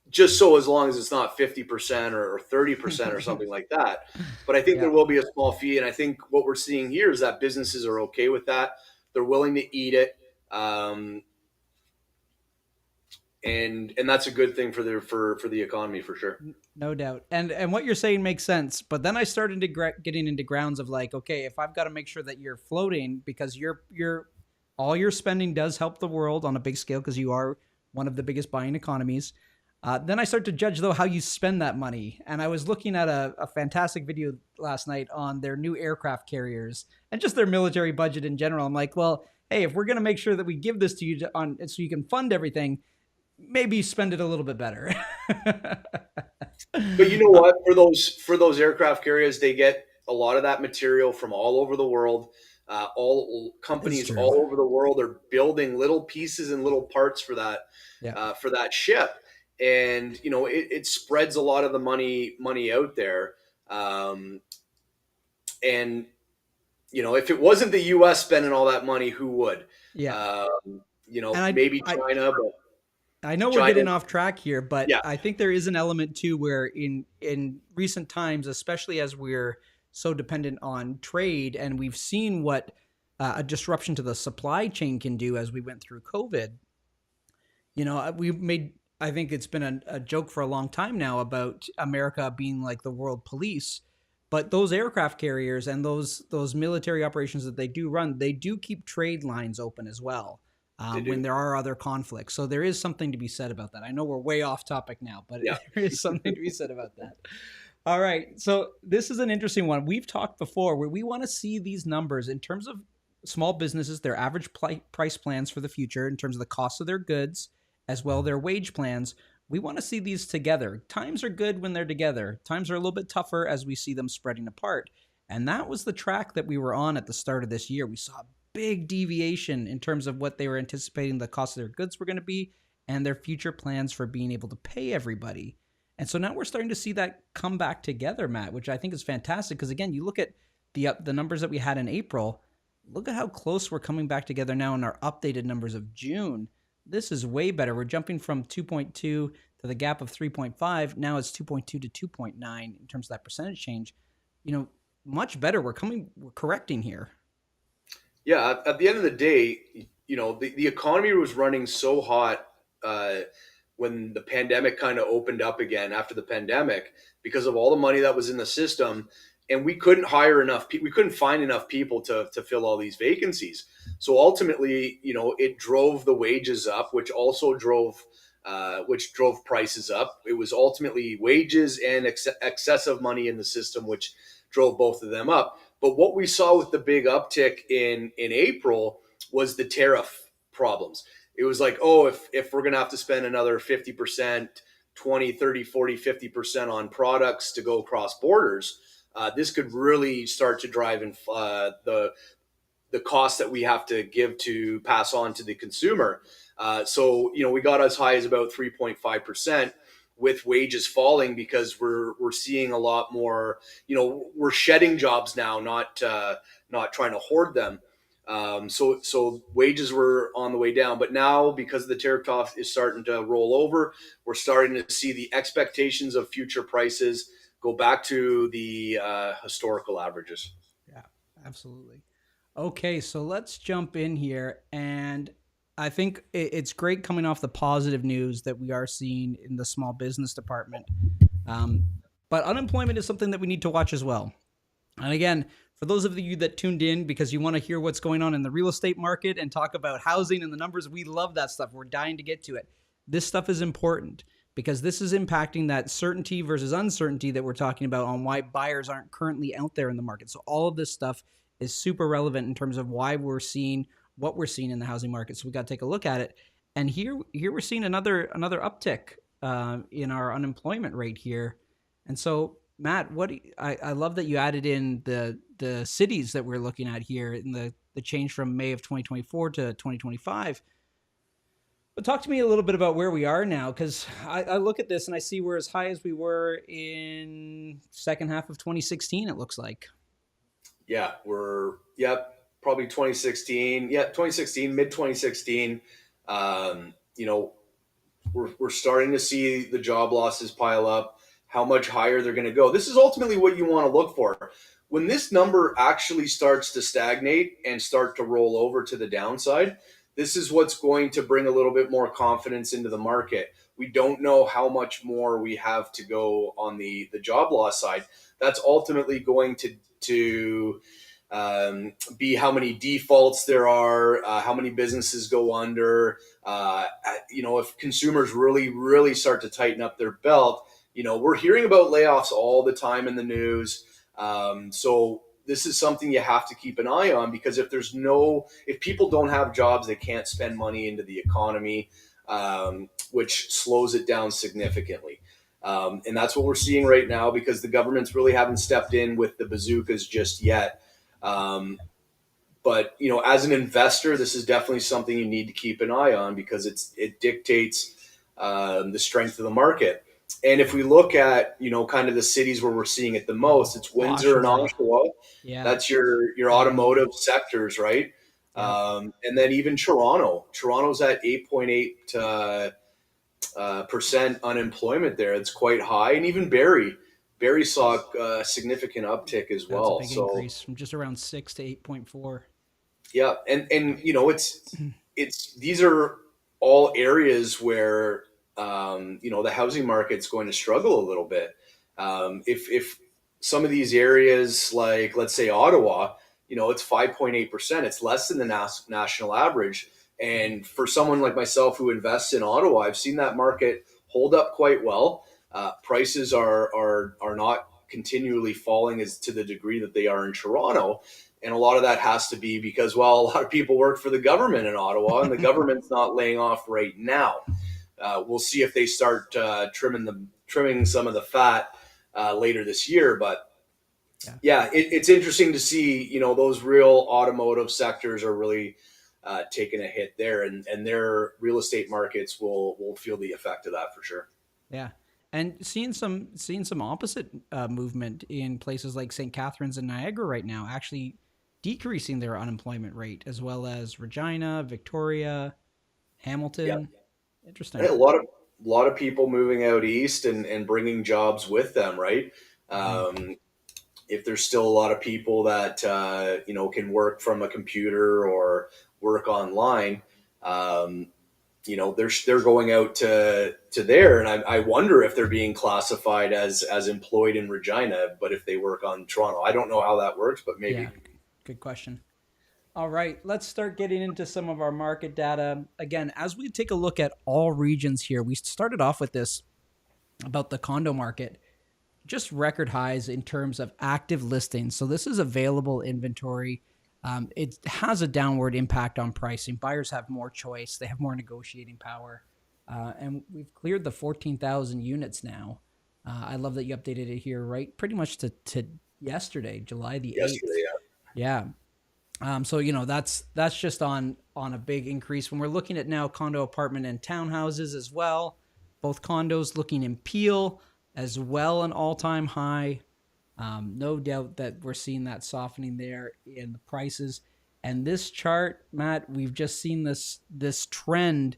Just so as long as it's not 50% or 30% or something like that. But I think
Yeah.
there will be a small fee. And I think what we're seeing here is that businesses are okay with that. They're willing to eat it. And that's a good thing for the economy for sure.
No doubt. And what you're saying makes sense. But then I started to getting into grounds of like, okay, if I've got to make sure that you're floating, because you're all your spending does help the world on a big scale, because you are one of the biggest buying economies. Then I start to judge though how you spend that money. And I was looking at a fantastic video last night on their new aircraft carriers and just their military budget in general. I'm like, well, hey, if we're going to make sure that we give this to you on so you can fund everything, maybe spend it a little bit better.
But you know what? For those aircraft carriers, they get a lot of that material from all over the world. All
It's
companies
true.
all over the world are building little pieces and little parts
Yeah.
for that ship, and it spreads a lot of the money out there. And if it wasn't the U.S. spending all that money, who would?
Yeah. And
Maybe China, but
I know we're
China,
getting off track here, but
yeah,
I think there is an element too where in recent times, especially as we're so dependent on trade, and we've seen what a disruption to the supply chain can do as we went through COVID. We made, I think it's been a joke for a long time now about America being like the world police, but those aircraft carriers and those military operations that they do run, they do keep trade lines open as well,
they
when
do.
there are other conflicts. So there is something to be said about that. I know we're way off topic now, but
Yeah.
there is something to be said about that. All right. So this is an interesting one. We've talked before where we want to see these numbers in terms of small businesses, their average price plans for the future in terms of the cost of their goods, as well their wage plans. We want to see these together. Times are good when they're together. Times are a little bit tougher as we see them spreading apart. And that was the track that we were on at the start of this year. We saw a big deviation in terms of what they were anticipating the cost of their goods were going to be and their future plans for being able to pay everybody. And so now we're starting to see that come back together, Matt, which I think is fantastic. Because again, you look at the numbers that we had in April. Look at how close we're coming back together now in our updated numbers of June. This is way better. We're jumping from 2.2 to the gap of 3.5. Now it's 2.2 to 2.9 in terms of that percentage change. Much better. We're correcting here.
Yeah, at the end of the day, the economy was running so hot when the pandemic kind of opened up again after the pandemic, because of all the money that was in the system, and we couldn't hire enough people. We couldn't find enough people to fill all these vacancies. So ultimately, it drove the wages up, which drove prices up. It was ultimately wages and excessive money in the system, which drove both of them up. But what we saw with the big uptick in April was the tariff problems. It was like, oh, if we're going to have to spend another 50%, 20, 30, 40, 50% on products to go across borders, this could really start to drive in the cost that we have to give to pass on to the consumer. So we got as high as about 3.5%. with wages falling, because we're seeing a lot more. We're shedding jobs now, not trying to hoard them. So wages were on the way down, but now because the tariff talk is starting to roll over, we're starting to see the expectations of future prices go back to the historical averages.
Yeah, absolutely. Okay, so let's jump in here. And I think it's great coming off the positive news that we are seeing in the small business department. Um, but unemployment is something that we need to watch as well. And again, for those of you that tuned in because you want to hear what's going on in the real estate market and talk about housing and the numbers, we love that stuff. We're dying to get to it. This stuff is important because this is impacting that certainty versus uncertainty that we're talking about on why buyers aren't currently out there in the market. So all of this stuff is super relevant in terms of why we're seeing what we're seeing in the housing market. So we got to take a look at it. And here we're seeing another uptick in our unemployment rate here. And so Matt, I love that you added in the cities that we're looking at here in the change from May of 2024 to 2025. But talk to me a little bit about where we are now, because I look at this and I see we're as high as we were in second half of 2016. It looks like.
Yeah, probably 2016. Yeah, 2016, mid 2016. You know, we're starting to see the job losses pile up, how much higher they're going to go. This is ultimately what you want to look for. When this number actually starts to stagnate and start to roll over to the downside, this is what's going to bring a little bit more confidence into the market. We don't know how much more we have to go on the job loss side. That's ultimately going to be how many defaults there are, how many businesses go under. If consumers really start to tighten up their belt, we're hearing about layoffs all the time in the news. So this is something you have to keep an eye on, because if people don't have jobs, they can't spend money into the economy, which slows it down significantly. And that's what we're seeing right now, because the governments really haven't stepped in with the bazookas just yet. But as an investor, this is definitely something you need to keep an eye on, because it dictates the strength of the market. And if we look at kind of the cities where we're seeing it the most, it's Windsor and Oshawa.
Yeah,
That's your automotive sectors, right?
Yeah.
And then even Toronto. Toronto's at 8.8 percent unemployment there. It's quite high, and even Barrie. Barrie saw a significant uptick as well.
That's a big increase from just around 6 to 8.4.
Yeah, and it's these are all areas where the housing market's going to struggle a little bit. If some of these areas, like let's say Ottawa, it's 5.8%. It's less than the national average. And for someone like myself who invests in Ottawa, I've seen that market hold up quite well. Prices are not continually falling as to the degree that they are in Toronto. And a lot of that has to be because, well, a lot of people work for the government in Ottawa, and the government's not laying off right now. We'll see if they start trimming some of the fat later this year. But yeah, it's interesting to see, those real automotive sectors are really taking a hit there, and their real estate markets will feel the effect of that for sure.
Yeah. And seeing some opposite movement in places like St. Catharines and Niagara right now, actually decreasing their unemployment rate, as well as Regina, Victoria, Hamilton.
Yeah.
Interesting.
A lot of people moving out east and bringing jobs with them, right? If there's still a lot of people that can work from a computer or work online, they're going out to there, and I wonder if they're being classified as employed in Regina, but if they work on Toronto, I don't know how that works, but maybe.
Yeah, good question. All right, let's start getting into some of our market data. Again, as we take a look at all regions here, we started off with this about the condo market, just record highs in terms of active listings. So this is available inventory. It has a downward impact on pricing. Buyers have more choice. They have more negotiating power. And we've cleared the 14,000 units now. I love that you updated it here, right? Pretty much to yesterday, July the 8th.
Yesterday,
yeah. So that's just on a big increase. When we're looking at now condo, apartment, and townhouses as well, Both condos looking in Peel as well, an all-time high. No doubt that we're seeing that softening there in the prices. And this chart, Matt, we've just seen this trend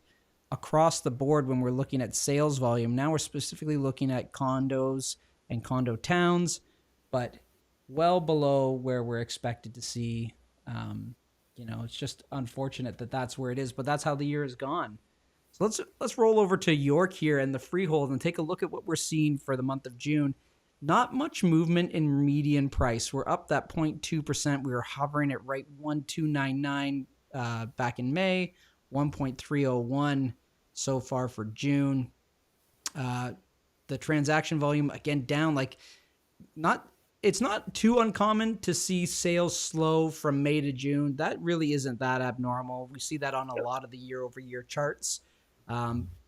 across the board when we're looking at sales volume. Now we're specifically looking at condos and condo towns, but well below where we're expected to see. It's just unfortunate that that's where it is, but that's how the year has gone. So let's roll over to York here and the freehold and take a look at what we're seeing for the month of June. Not much movement in median price. We're up that 0.2%. We were hovering at right 1,299 back in May, 1.301 so far for June. The transaction volume again down. It's not too uncommon to see sales slow from May to June. That really isn't that abnormal. We see that on a lot of the year-over-year charts.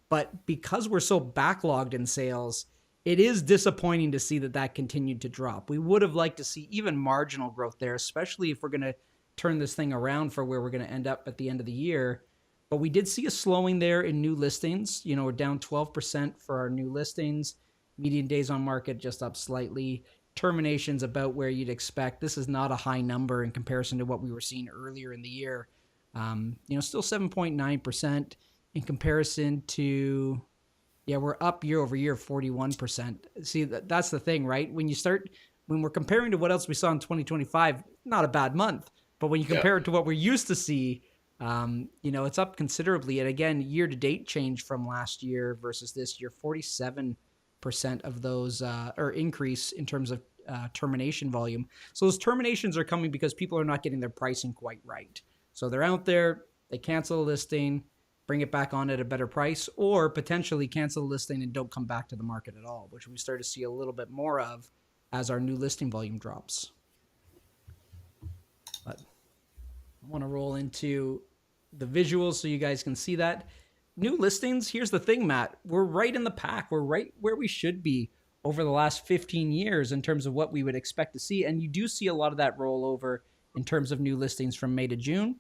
But because we're so backlogged in sales, it is disappointing to see that continued to drop. We would have liked to see even marginal growth there, especially if we're going to turn this thing around for where we're going to end up at the end of the year. But we did see a slowing there in new listings. We're down 12% for our new listings. Median days on market just up slightly. Terminations about where you'd expect. This is not a high number in comparison to what we were seeing earlier in the year. Still 7.9% in comparison to, we're up year over year 41%. See, that's the thing, right? When we're comparing to what else we saw in 2025, not a bad month. But when you compare it to what we're used to see, it's up considerably. And again, year to date change from last year versus this year, 47% of those or increase in terms of termination volume. So those terminations are coming because people are not getting their pricing quite right. So they're out there, they cancel a listing, bring it back on at a better price, or potentially cancel a listing and don't come back to the market at all, which we start to see a little bit more of as our new listing volume drops. But I want to roll into the visuals so you guys can see that. New listings, here's the thing, Matt. We're right in the pack. We're right where we should be over the last 15 years in terms of what we would expect to see. And you do see a lot of that rollover in terms of new listings from May to June.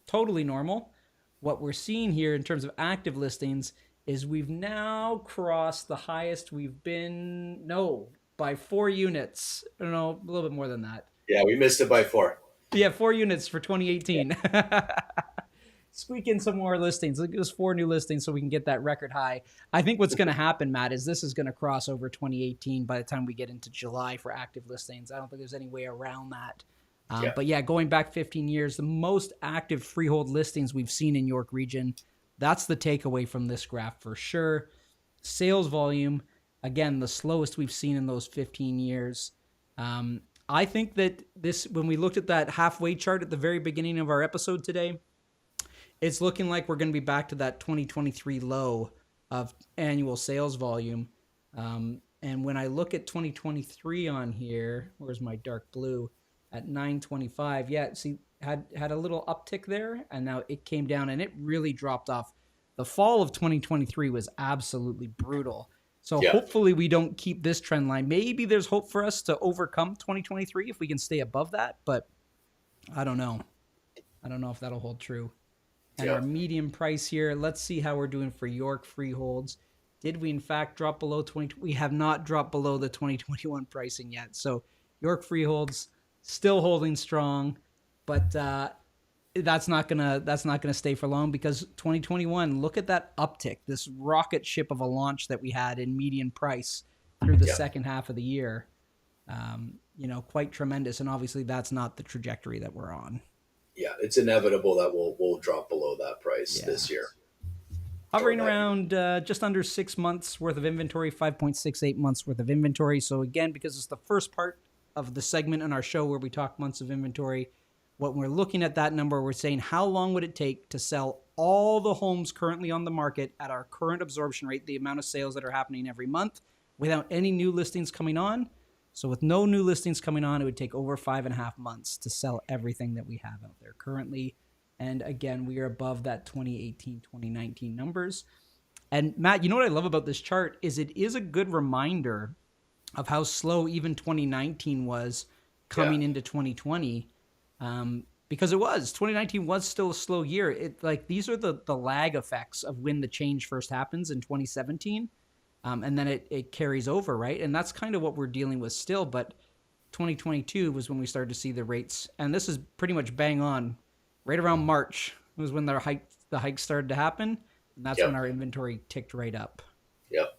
Totally normal. What we're seeing here in terms of active listings is we've now crossed the highest we've been, by 4 units. I don't know, a little bit more than that.
Yeah, we missed it by 4.
Yeah, 4 units for 2018. Yeah. Squeak in some more listings. Look, there's 4 new listings so we can get that record high. I think what's going to happen, Matt, is this is going to cross over 2018 by the time we get into July for active listings. I don't think there's any way around that. But yeah, going back 15 years, the most active freehold listings we've seen in York Region. That's the takeaway from this graph for sure. Sales volume, again, the slowest we've seen in those 15 years. I think that when we looked at that halfway chart at the very beginning of our episode today, it's looking like we're going to be back to that 2023 low of annual sales volume. And when I look at 2023 on here, where's my dark blue? At 925, had a little uptick there, and now it came down, and it really dropped off. The fall of 2023 was absolutely brutal. So hopefully we don't keep this trend line. Maybe there's hope for us to overcome 2023 if we can stay above that, but I don't know. I don't know if that'll hold true. And our median price here, let's see how we're doing for York freeholds. Did we in fact drop below 20? We have not dropped below the 2021 pricing yet. So York freeholds still holding strong, but that's not gonna stay for long because 2021. Look at that uptick, this rocket ship of a launch that we had in median price through the second half of the year. Quite tremendous, and obviously that's not the trajectory that we're on.
Yeah, it's inevitable that we'll drop below that price this year.
Hovering around just under 6 months worth of inventory, 5.68 months worth of inventory. So again, because it's the first part of the segment in our show where we talk months of inventory, when we're looking at that number, we're saying how long would it take to sell all the homes currently on the market at our current absorption rate, the amount of sales that are happening every month, without any new listings coming on. So with no new listings coming on, it would take over 5.5 months to sell everything that we have out there currently. And again, we are above that 2018, 2019 numbers. And Matt, you know what I love about this chart is it is a good reminder of how slow even 2019 was coming into 2020. Because 2019 was still a slow year. These are the lag effects of when the change first happens in 2017. And then it carries over, right? And that's kind of what we're dealing with still. But 2022 was when we started to see the rates, and this is pretty much bang on. Right around March was when the hike started to happen, and that's when
Yep.
our inventory ticked right up.
Yep.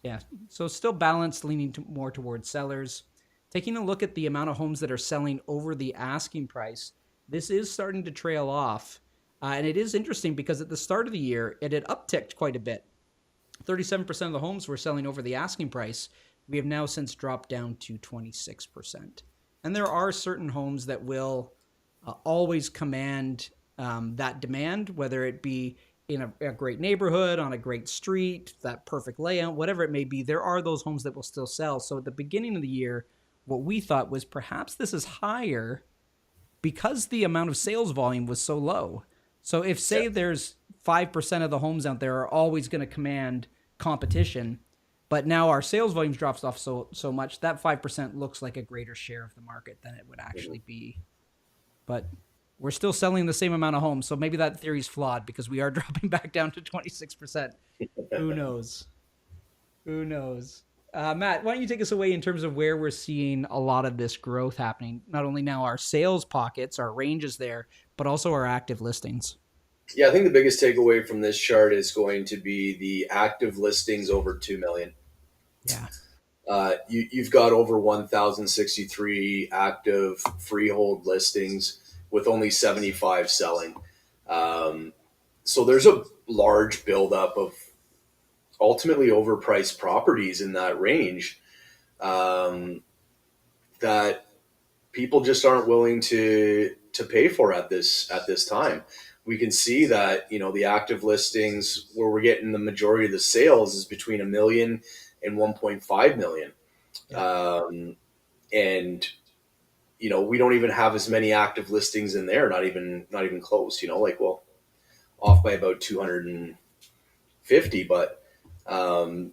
Yeah, so still balanced, leaning more towards sellers. Taking a look at the amount of homes that are selling over the asking price, this is starting to trail off. And it is interesting because at the start of the year, it had upticked quite a bit. 37% of the homes were selling over the asking price. We have now since dropped down to 26%. And there are certain homes that will always command that demand, whether it be in a great neighborhood, on a great street, that perfect layout, whatever it may be. There are those homes that will still sell. So at the beginning of the year, what we thought was perhaps this is higher because the amount of sales volume was so low. So if say
Yep.
there's 5% of the homes out there are always going to command competition, but now our sales volumes drops off so much that 5% looks like a greater share of the market than it would
Mhm.
actually be. But we're still selling the same amount of homes, so maybe that theory's flawed because we are dropping back down to 26%. Who knows? Who knows? Matt, why don't you take us away in terms of where we're seeing a lot of this growth happening? Not only now our sales pockets, our ranges there, but also our active listings.
Yeah, I think the biggest takeaway from this chart is going to be the active listings over 2 million.
Yeah.
You've got over 1,063 active freehold listings with only 75 selling. Um, so there's a large buildup of ultimately overpriced properties in that range um, that people just aren't willing to pay for at this time. We can see that the active listings where we're getting the majority of the sales is between a million and 1.5 million.
Yeah.
Um, and we don't even have as many active listings in there, not even close, like, well, off by about 250. But and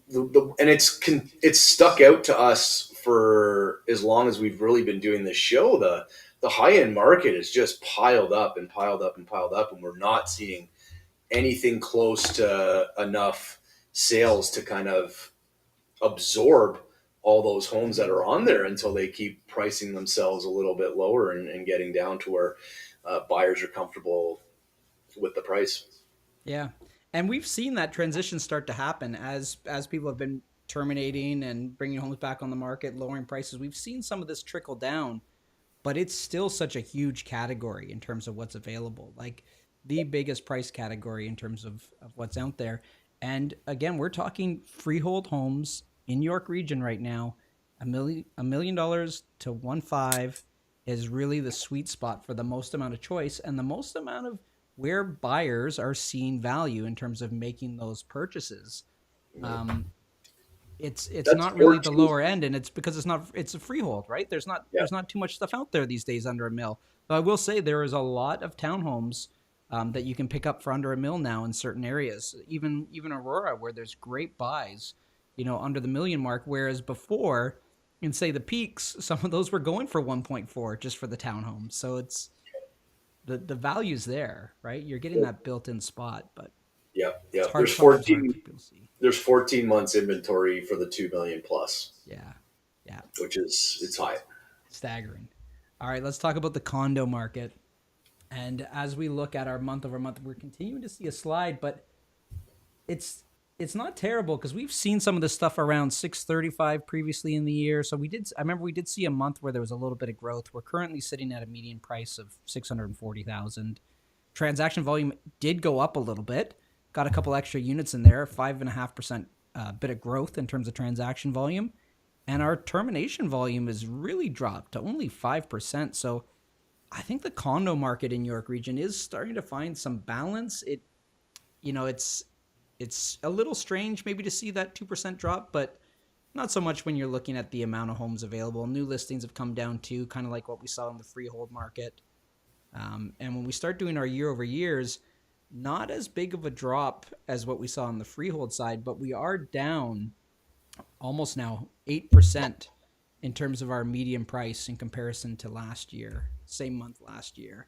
it's stuck out to us for as long as we've really been doing this show. The high end market is just piled up and piled up and piled up, and we're not seeing anything close to enough sales to kind of absorb all those homes that are on there until they keep pricing themselves a little bit lower and getting down to where buyers are comfortable with the price.
Yeah. And we've seen that transition start to happen as people have been terminating and bringing homes back on the market, lowering prices. We've seen some of this trickle down, but it's still such a huge category in terms of what's available. Like the biggest price category in terms of what's out there. And again, we're talking freehold homes in York region right now. $1 million to 1.5 is really the sweet spot for the most amount of choice and the most amount of where buyers are seeing value in terms of making those purchases. Um, it's
That's
not really the
14.
lower end, and it's because it's a freehold, right?
Yeah.
There's not too much stuff out there these days under a mill. But I will say there is a lot of townhomes that you can pick up for under a mill now in certain areas, even Aurora, where there's great buys, under the million mark. Whereas before, in say the peaks, some of those were going for 1.4 just for the townhome. So it's the value's there, right? You're getting that built-in spot, but
Yeah.
it's
Yeah.
hard. Sometimes hard for people to see.
There's 14 months inventory for the 2 million plus,
Yeah, yeah.
which is it's high.
Staggering. All right, let's talk about the condo market. And as we look at our month over month, we're continuing to see a slide, but it's it's not terrible because we've seen some of this stuff around 635 previously in the year. So I remember we did see a month where there was a little bit of growth. We're currently sitting at a median price of 640,000. Transaction volume did go up a little bit. Got a couple extra units in there, 5.5% bit of growth in terms of transaction volume. And our termination volume has really dropped to only 5%. So I think the condo market in York region is starting to find some balance. It's a little strange maybe to see that 2% drop, but not so much when you're looking at the amount of homes available. New listings have come down too, kind of like what we saw in the freehold market. And when we start doing our year over years, not as big of a drop as what we saw on the freehold side, but we are down almost now 8% in terms of our median price in comparison to last year, same month last year.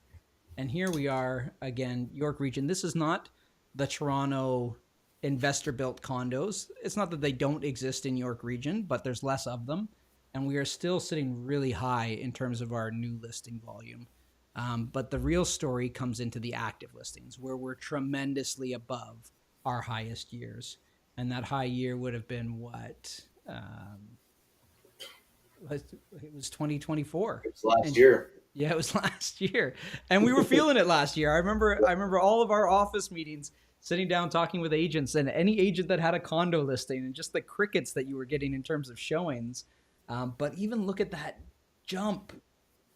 And here we are again, York region. This is not the Toronto investor built condos. It's not that they don't exist in York Region, but there's less of them. And we are still sitting really high in terms of our new listing volume. But the real story comes into the active listings, where we're tremendously above our highest years. And that high year would have been what? It was 2024.
It's last
And
year.
yeah, it was last year. And we were feeling it last year. I remember all of our office meetings, sitting down talking with agents, and any agent that had a condo listing, and just the crickets that you were getting in terms of showings. But even look at that jump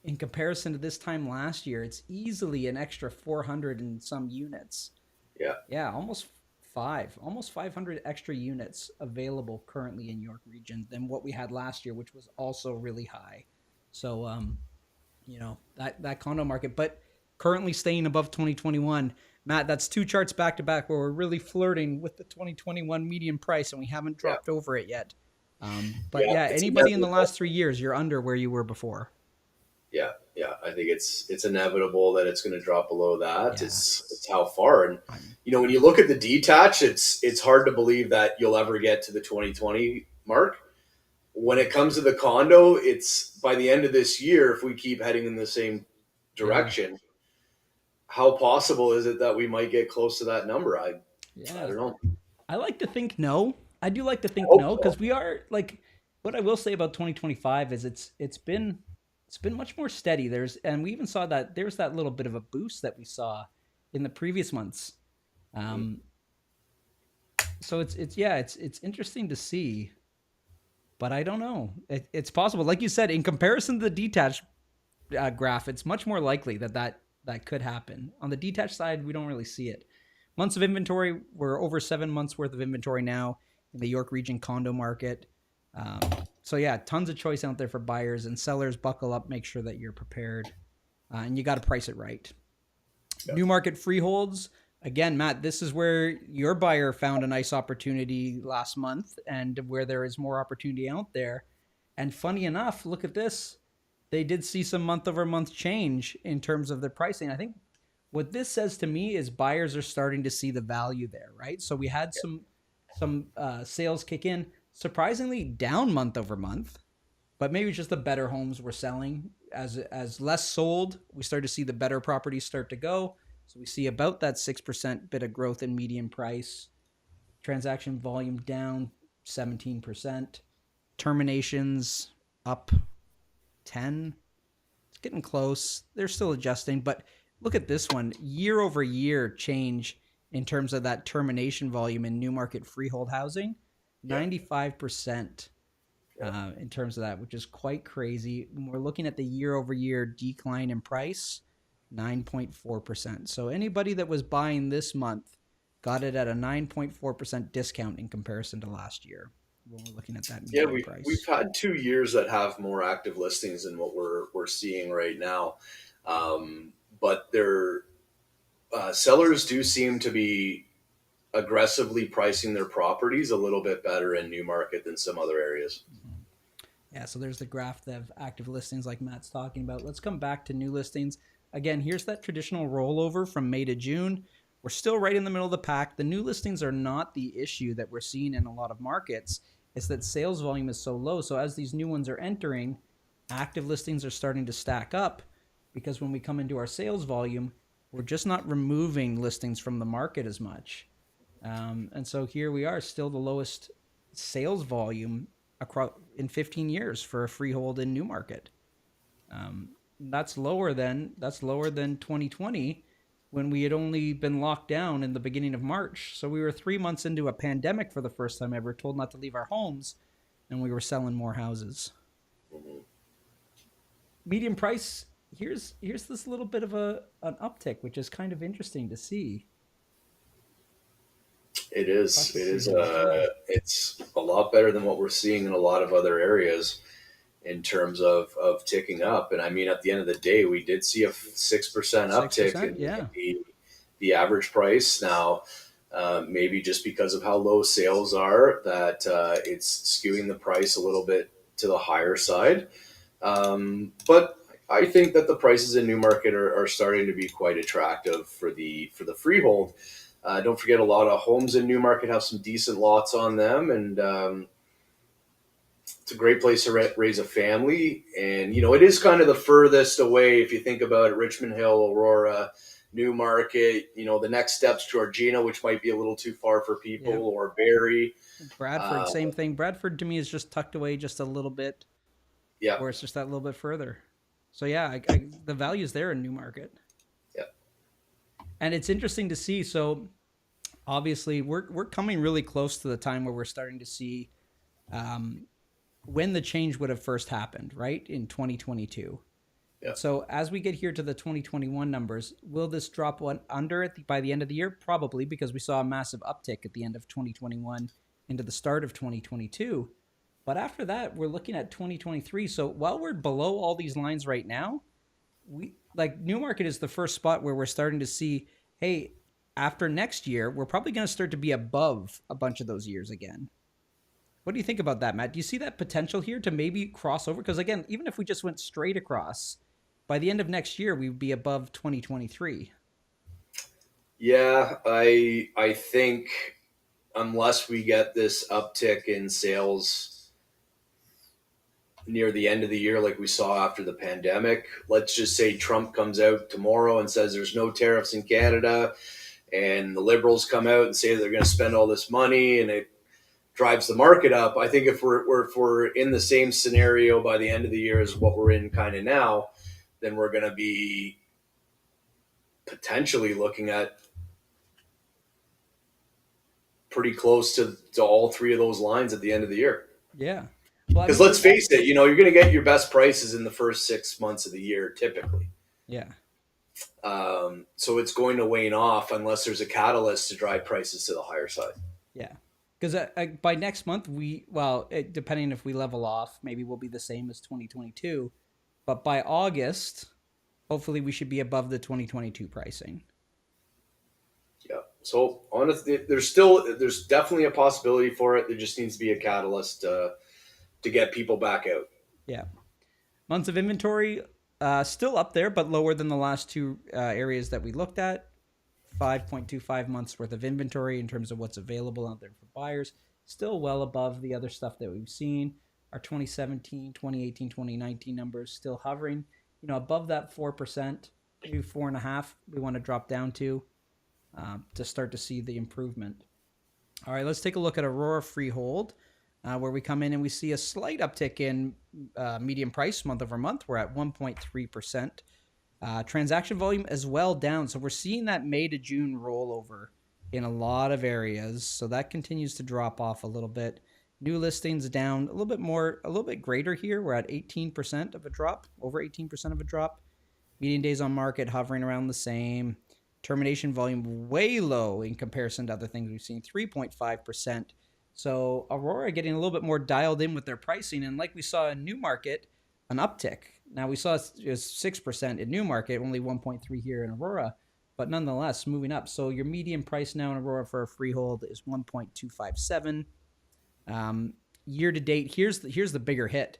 in comparison to this time last year. It's easily an extra 400 and some units.
Yeah.
Yeah, almost 500 extra units available currently in York Region than what we had last year, which was also really high. So, that condo market, but currently staying above 2021. Matt, that's two charts back to back where we're really flirting with the 2021 median price, and we haven't
Yeah.
dropped over it yet. But
Yeah.
yeah,
It's
anybody in the
inevitable.
last 3 years, you're under where you were before.
Yeah. Yeah. I think it's inevitable that it's going to drop below that.
Yeah.
It's how far. And,
I'm,
when you look at the detach, it's hard to believe that you'll ever get to the 2020 mark. When it comes to the condo, it's by the end of this year, if we keep heading in the same
yeah.
direction, how possible is it that we might get close to that number? I
Yeah.
don't know.
I like to think no. I do like to
I
think
hope
no,
so.
because we are like, what I will say about 2025 is it's been much more steady. And we even saw that there's that little bit of a boost that we saw in the previous months.
Mhm.
Um, so it's interesting to see, but I don't know. It's possible, like you said, in comparison to the detached graph, it's much more likely that could happen. On the detached side, we don't really see it. Months of inventory, we're over 7 months worth of inventory now in the York Region condo market. So yeah, tons of choice out there for buyers and sellers. Buckle up, make sure that you're prepared, and you got to price it right.
Yeah.
New market freeholds. Again, Matt, this is where your buyer found a nice opportunity last month, and where there is more opportunity out there. And funny enough, look at this. They did see some month over month change in terms of their pricing. I think what this says to me is buyers are starting to see the value there, right? So we had some sales kick in, surprisingly down month over month, but maybe just the better homes were selling. As less sold, we start to see the better properties start to go. So we see about that 6% bit of growth in median price. Transaction volume down 17%. Terminations up 10. It's getting close. They're still adjusting, but look at this one. Year over year change in terms of that termination volume in new market freehold housing.
Yeah.
95% in terms of that, which is quite crazy. When we're looking at the year over year decline in price, 9.4%. So anybody that was buying this month got it at a 9.4% discount in comparison to last year when we're looking at that
Yeah,
median
we've
price.
had 2 years that have more active listings than what we're seeing right now, but their sellers do seem to be aggressively pricing their properties a little bit better in new market than some other areas.
Mhm. Yeah, so there's the graph of active listings like Matt's talking about. Let's come back to new listings. Again, here's that traditional rollover from May to June. We're still right in the middle of the pack. The new listings are not the issue that we're seeing in a lot of markets. It's that sales volume is so low. So as these new ones are entering, active listings are starting to stack up, because when we come into our sales volume, we're just not removing listings from the market as much. And so here we are, still the lowest sales volume across in 15 years for a freehold in Newmarket. That's lower than 2020, when we had only been locked down in the beginning of March. So we were 3 months into a pandemic for the first time ever, told not to leave our homes, and we were selling more houses.
Mhm.
Median price, here's this little bit of an uptick, which is kind of interesting to see
It
across
is.
the
It is.
freeholds. Yeah.
It's a lot better than what we're seeing in a lot of other areas in terms of ticking up. And I mean, at the end of the day, we did see a 6%
Six
uptick
percent,
in
yeah.
the average price. Now, maybe just because of how low sales are, that it's skewing the price a little bit to the higher side. But I think that the prices in Newmarket are starting to be quite attractive for the freehold. Don't forget, a lot of homes in Newmarket have some decent lots on them, and it's a great place to raise a family. And it is kind of the furthest away if you think about it. Richmond Hill, Aurora, Newmarket. The next steps, Georgina, which might be a little too far for people,
Yeah.
or Barrie.
Bradford, same thing. Bradford to me is just tucked away just a little bit,
Yeah,
where it's just that little bit further. So yeah, the value's there in Newmarket,
yeah,
and it's interesting to see. So obviously, we're coming really close to the time where we're starting to see um, when the change would have first happened, right in 2022.
yeah.
So as we get here to the 2021 numbers, will this drop one under by the end of the year? Probably, because we saw a massive uptick at the end of 2021 into the start of 2022. But after that, we're looking at 2023. So while we're below all these lines right now, we like Newmarket is the first spot where we're starting to see, hey, after next year, we're probably going to start to be above a bunch of those years again. What do you think about that, Matt? Do you see that potential here to maybe cross over? Because again, even if we just went straight across, by the end of next year, we'd be above 2023.
Yeah, I think unless we get this uptick in sales near the end of the year, like we saw after the pandemic, let's just say Trump comes out tomorrow and says there's no tariffs in Canada, and the Liberals come out and say they're going to spend all this money, and it drives the market up. I think if we're in the same scenario by the end of the year as what we're in kind of now, then we're going to be potentially looking at pretty close to all three of those lines at the end of the year.
Yeah. Well, I
Because
mean,
let's face it, you're going to get your best prices in the first 6 months of the year, typically.
yeah,
So it's going to wane off unless there's a catalyst to drive prices to the higher side.
yeah. Because by next month, depending if we level off, maybe we'll be the same as 2022. But by August, hopefully, we should be above the 2022 pricing.
Yeah. So honestly, there's definitely a possibility for it. There just needs to be a catalyst to get people back out.
Yeah. Months of inventory, still up there, but lower than the last two areas that we looked at. 5.25 months worth of inventory in terms of what's available out there for buyers. Still well above the other stuff that we've seen. Our 2017, 2018, 2019 numbers still hovering, above that 4%, maybe 4.5%. We want to drop down to start to see the improvement. All right, let's take a look at Aurora Freehold, where we come in and we see a slight uptick in median price month over month. We're at 1.3%. Transaction volume as well down. So we're seeing that May to June rollover in a lot of areas. So that continues to drop off a little bit. New listings down a little bit greater here. We're at 18% of a drop, over 18% of a drop. Median days on market hovering around the same. Termination volume way low in comparison to other things we've seen, 3.5%. So Aurora getting a little bit more dialed in with their pricing. And like we saw in Newmarket, an uptick. Now we saw it was 6% in Newmarket, only 1.3 here in Aurora, but nonetheless moving up. So your median price now in Aurora for a freehold is 1.257. Year to date, here's the bigger hit.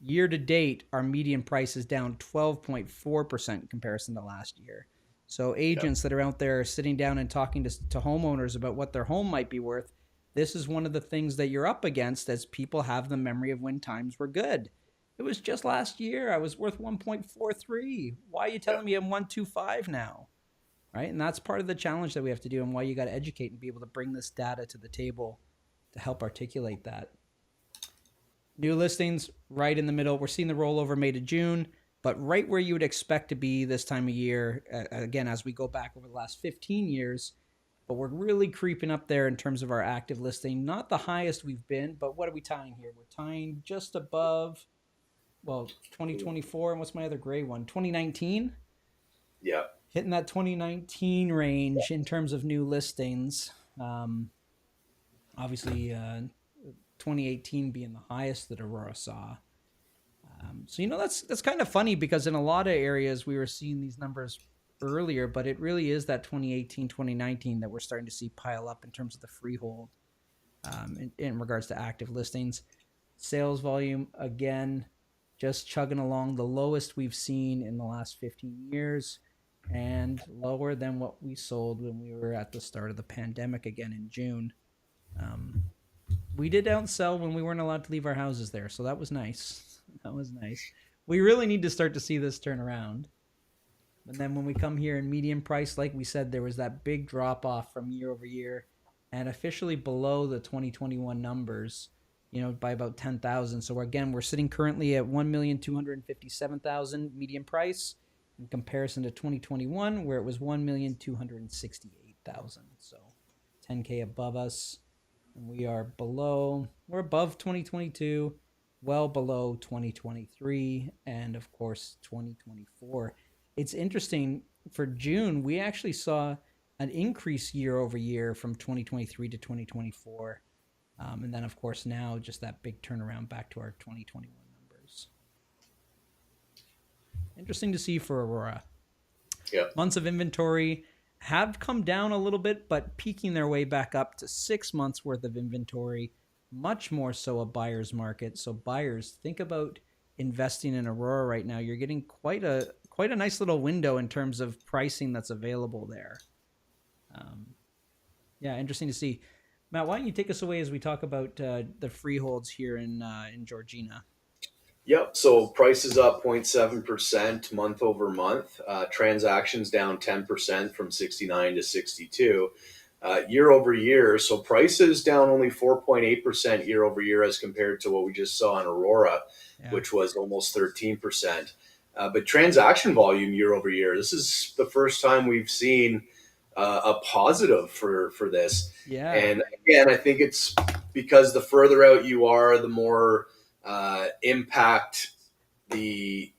Year to date, our median price is down 12.4% in comparison to last year. So agents that are out there sitting down and talking to homeowners about what their home might be worth, this is one of the things that you're up against as people have the memory of when times were good. It was just last year I was worth 1.43. Why are you telling me I'm 1.25 now? Right? And that's part of the challenge that we have to do and why you got to educate and be able to bring this data to the table to help articulate that. New listings right in the middle. We're seeing the rollover May to June, but right where you would expect to be this time of year, again, as we go back over the last 15 years, but we're really creeping up there in terms of our active listing. Not the highest we've been, but what are we tying here? We're tying just above, 2024. And what's my other gray one? 2019?
Yeah.
Hitting that 2019 range in terms of new listings. Obviously, 2018 being the highest that Aurora saw. So that's kind of funny because in a lot of areas we were seeing these numbers earlier, but it really is that 2018, 2019 that we're starting to see pile up in terms of the freehold in regards to active listings. Sales volume, again, just chugging along, the lowest we've seen in the last 15 years. and lower than what we sold when we were at the start of the pandemic again in June. Um, we did outsell when we weren't allowed to leave our houses there, so that was nice. That was nice. We really need to start to see this turn around. And then when we come here in medium price, like we said, there was that big drop off from year over year and officially below the 2021 numbers, by about 10,000. So again, we're sitting currently at 1,257,000 median price in comparison to 2021, where it was 1,268,000. So 10K above us. And we're above 2022, well below 2023, and of course 2024. It's interesting, for June, we actually saw an increase year over year from 2023 to 2024. And then, of course, now just that big turnaround back to our 2021 numbers. Interesting to see for Aurora.
Yeah.
Months of inventory have come down a little bit, but peaking their way back up to 6 months worth of inventory, much more so a buyer's market. So buyers, think about investing in Aurora right now. You're getting quite a nice little window in terms of pricing that's available there. Yeah, interesting to see. Matt, why don't you take us away as we talk about the freeholds here in Georgina?
Yep. So prices up 0.7% month over month. Transactions down 10% from 69 to 62 year over year. So prices down only 4.8% year over year as compared to what we just saw in Aurora,
Yeah.
which was almost 13%. But transaction volume year over year, this is the first time we've seen a positive for this.
Yeah.
And again, I think it's because the further out you are, the more impact you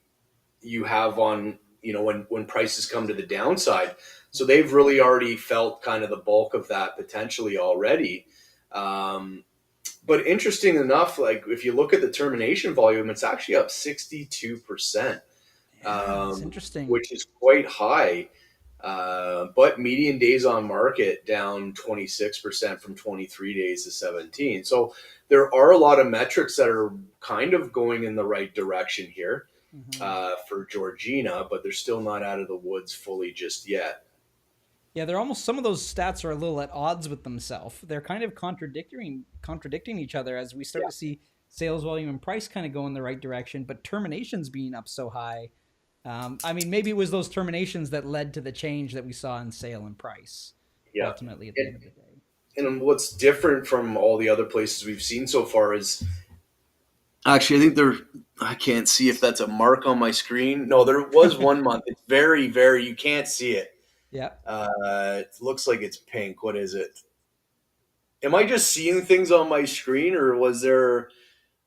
have on, when prices come to the downside. So they've really already felt kind of the bulk of that potentially already. But interesting enough, like if you look at the termination volume, it's actually up 62%,
Yeah, it's interesting.
which is quite high. But median days on market down 26% from 23 days to 17. So there are a lot of metrics that are kind of going in the right direction here for Georgina, but they're still not out of the woods fully just yet.
Yeah, they're almost, some of those stats are a little at odds with themselves. They're kind of contradicting each other as we start to see sales volume and price kind of go in the right direction, but terminations being up so high. I mean, maybe it was those terminations that led to the change that we saw in sale and price.
Yeah.
Ultimately, at the end of the day.
And what's different from all the other places we've seen so far is actually, I can't see if that's a mark on my screen. No, there was one month. It's very, very, you can't see it.
Yeah.
It looks like it's pink. What is it? Am I just seeing things on my screen, or was there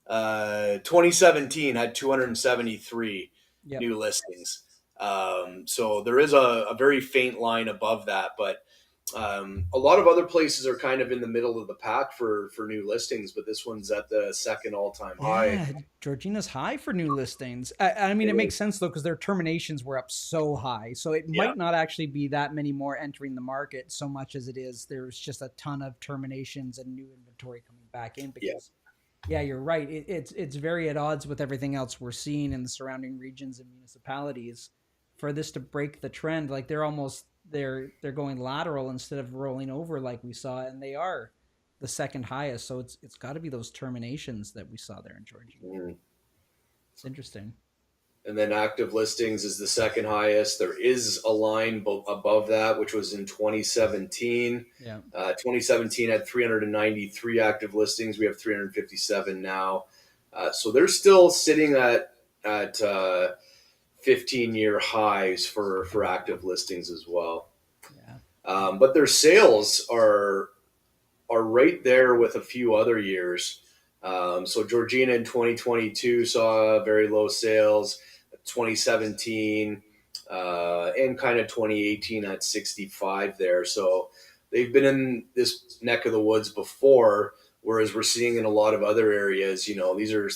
2017 had 273 new listings? So there is a very faint line above that, but a lot of other places are kind of in the middle of the pack for new listings, but this one's at the second all-time high.
Yeah, Georgina's high for new listings. I mean, it makes sense though, because their terminations were up so high. So it might not actually be that many more entering the market so much as it is there's just a ton of terminations and new inventory coming back in. Because you're right. It's very at odds with everything else we're seeing in the surrounding regions and municipalities. For this to break the trend, like they're going lateral instead of rolling over like we saw, and they are the second highest. So it's got to be those terminations that we saw there in Georgia. It's interesting.
And then active listings is the second highest. There is a line above that, which was in 2017. 2017 had 393 active listings. We have 357 now. So they're still sitting at 15-year highs for active listings as well. But their sales are right there with a few other years. So Georgina in 2022 saw very low sales. 2017 and kind of 2018 at 65 there. So they've been in this neck of the woods before, whereas we're seeing in a lot of other areas, these are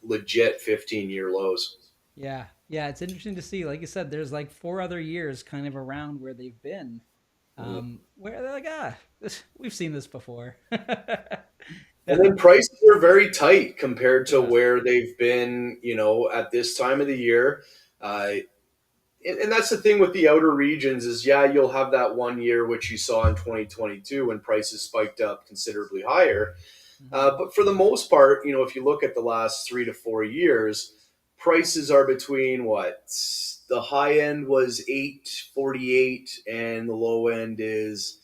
legit 15-year lows.
Yeah, it's interesting to see. Like you said, there's like 4 other years kind of around where they've been, where they're like, we've seen this before.
And then prices are very tight compared to where they've been, at this time of the year. and that's the thing with the outer regions is, yeah, you'll have that one year which you saw in 2022 when prices spiked up considerably higher.
Mm-hmm.
But for the most part, if you look at the last 3 to 4 years, prices are between what the high end was 848 and the low end is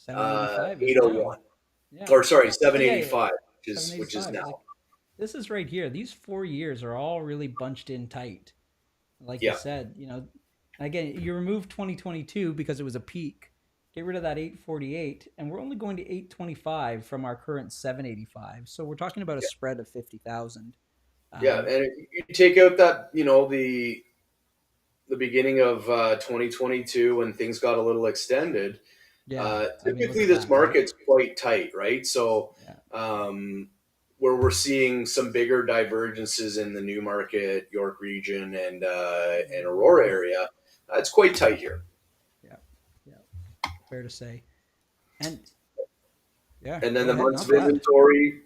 785 is now.
801,
Yeah.
or sorry,
Oh yeah, yeah.
785, which is
785.
now.
Like this is right here. These 4 years are all really bunched in tight. Like you
Yeah,
said, again, you remove 2022 because it was a peak. Get rid of that 848, and we're only going to 825 from our current 785. So we're talking about a
yeah,
spread of 50,000.
yeah.
Um,
And you take out that the beginning of 2022 when things got a little extended.
yeah, I mean, look
Typically,
at
this
that, right?
market's quite tight, right? So,
Yeah.
where we're seeing some bigger divergences in the Newmarket, York region, and Aurora area, it's quite tight here.
Yeah, yeah, fair to say. And yeah,
And then
go
the
ahead.
months
Not
of
bad.
inventory,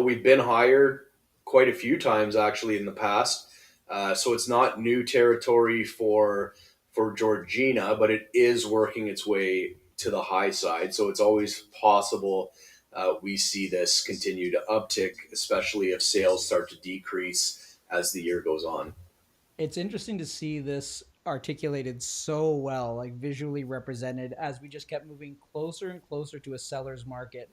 we've been higher quite a few times actually in the past. So it's not new territory for Georgina, but it is working its way to the high side. So it's always possible we see this continue to uptick, especially if sales start to decrease as the year goes on.
It's interesting to see this articulated so well, like visually represented, as we just kept moving closer and closer to a seller's market,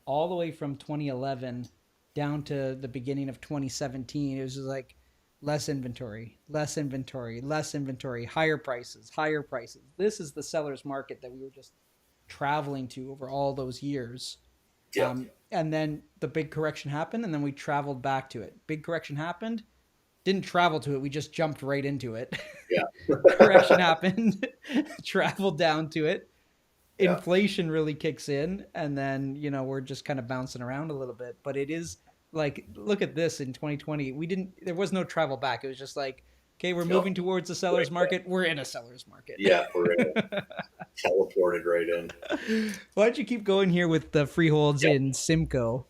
all the way from 2011 down to the beginning of 2017. It was just like less inventory, less inventory, less inventory, higher prices, higher prices. This is the seller's market that we were just traveling to over all those years.
Yeah,
And then the big correction happened, and then we traveled back to it. Big correction happened, didn't travel to it. We just jumped right into it.
yeah,
Correction happened, traveled down to it.
yeah.
Inflation really kicks in, and then we're just kind of bouncing around a little bit. But it is like, look at this in 2020. There was no travel back. It was just like, okay, we're
No,
moving towards the seller's
right,
market. We're in a seller's market.
yeah, we're in it. Teleported right in.
Why don't you keep going here with the freeholds
Yeah.
in Simcoe?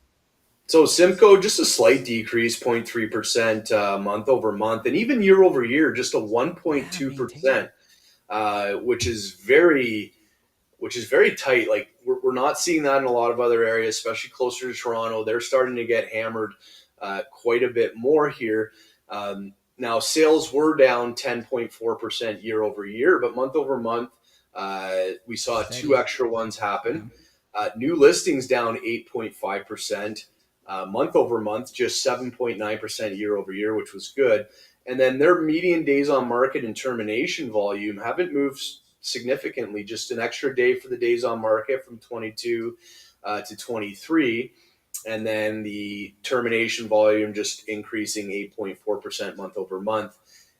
So Simcoe, just a slight decrease, 0.3% month over month, and even year over year, just a
Yeah, maintained.
1.2%, which is very tight. Like we're not seeing that in a lot of other areas, especially closer to Toronto. They're starting to get hammered quite a bit more here. Now sales were down 10.4% year over year, but month over month, we saw two
Steady.
extra ones
Yeah.
happen. New listings down 8.5%. Month over month, just 7.9% year over year, which was good. And then their median days on market and termination volume haven't moved significantly, just an extra day for the days on market from 22 to 23. And then the termination volume just increasing 8.4% month over month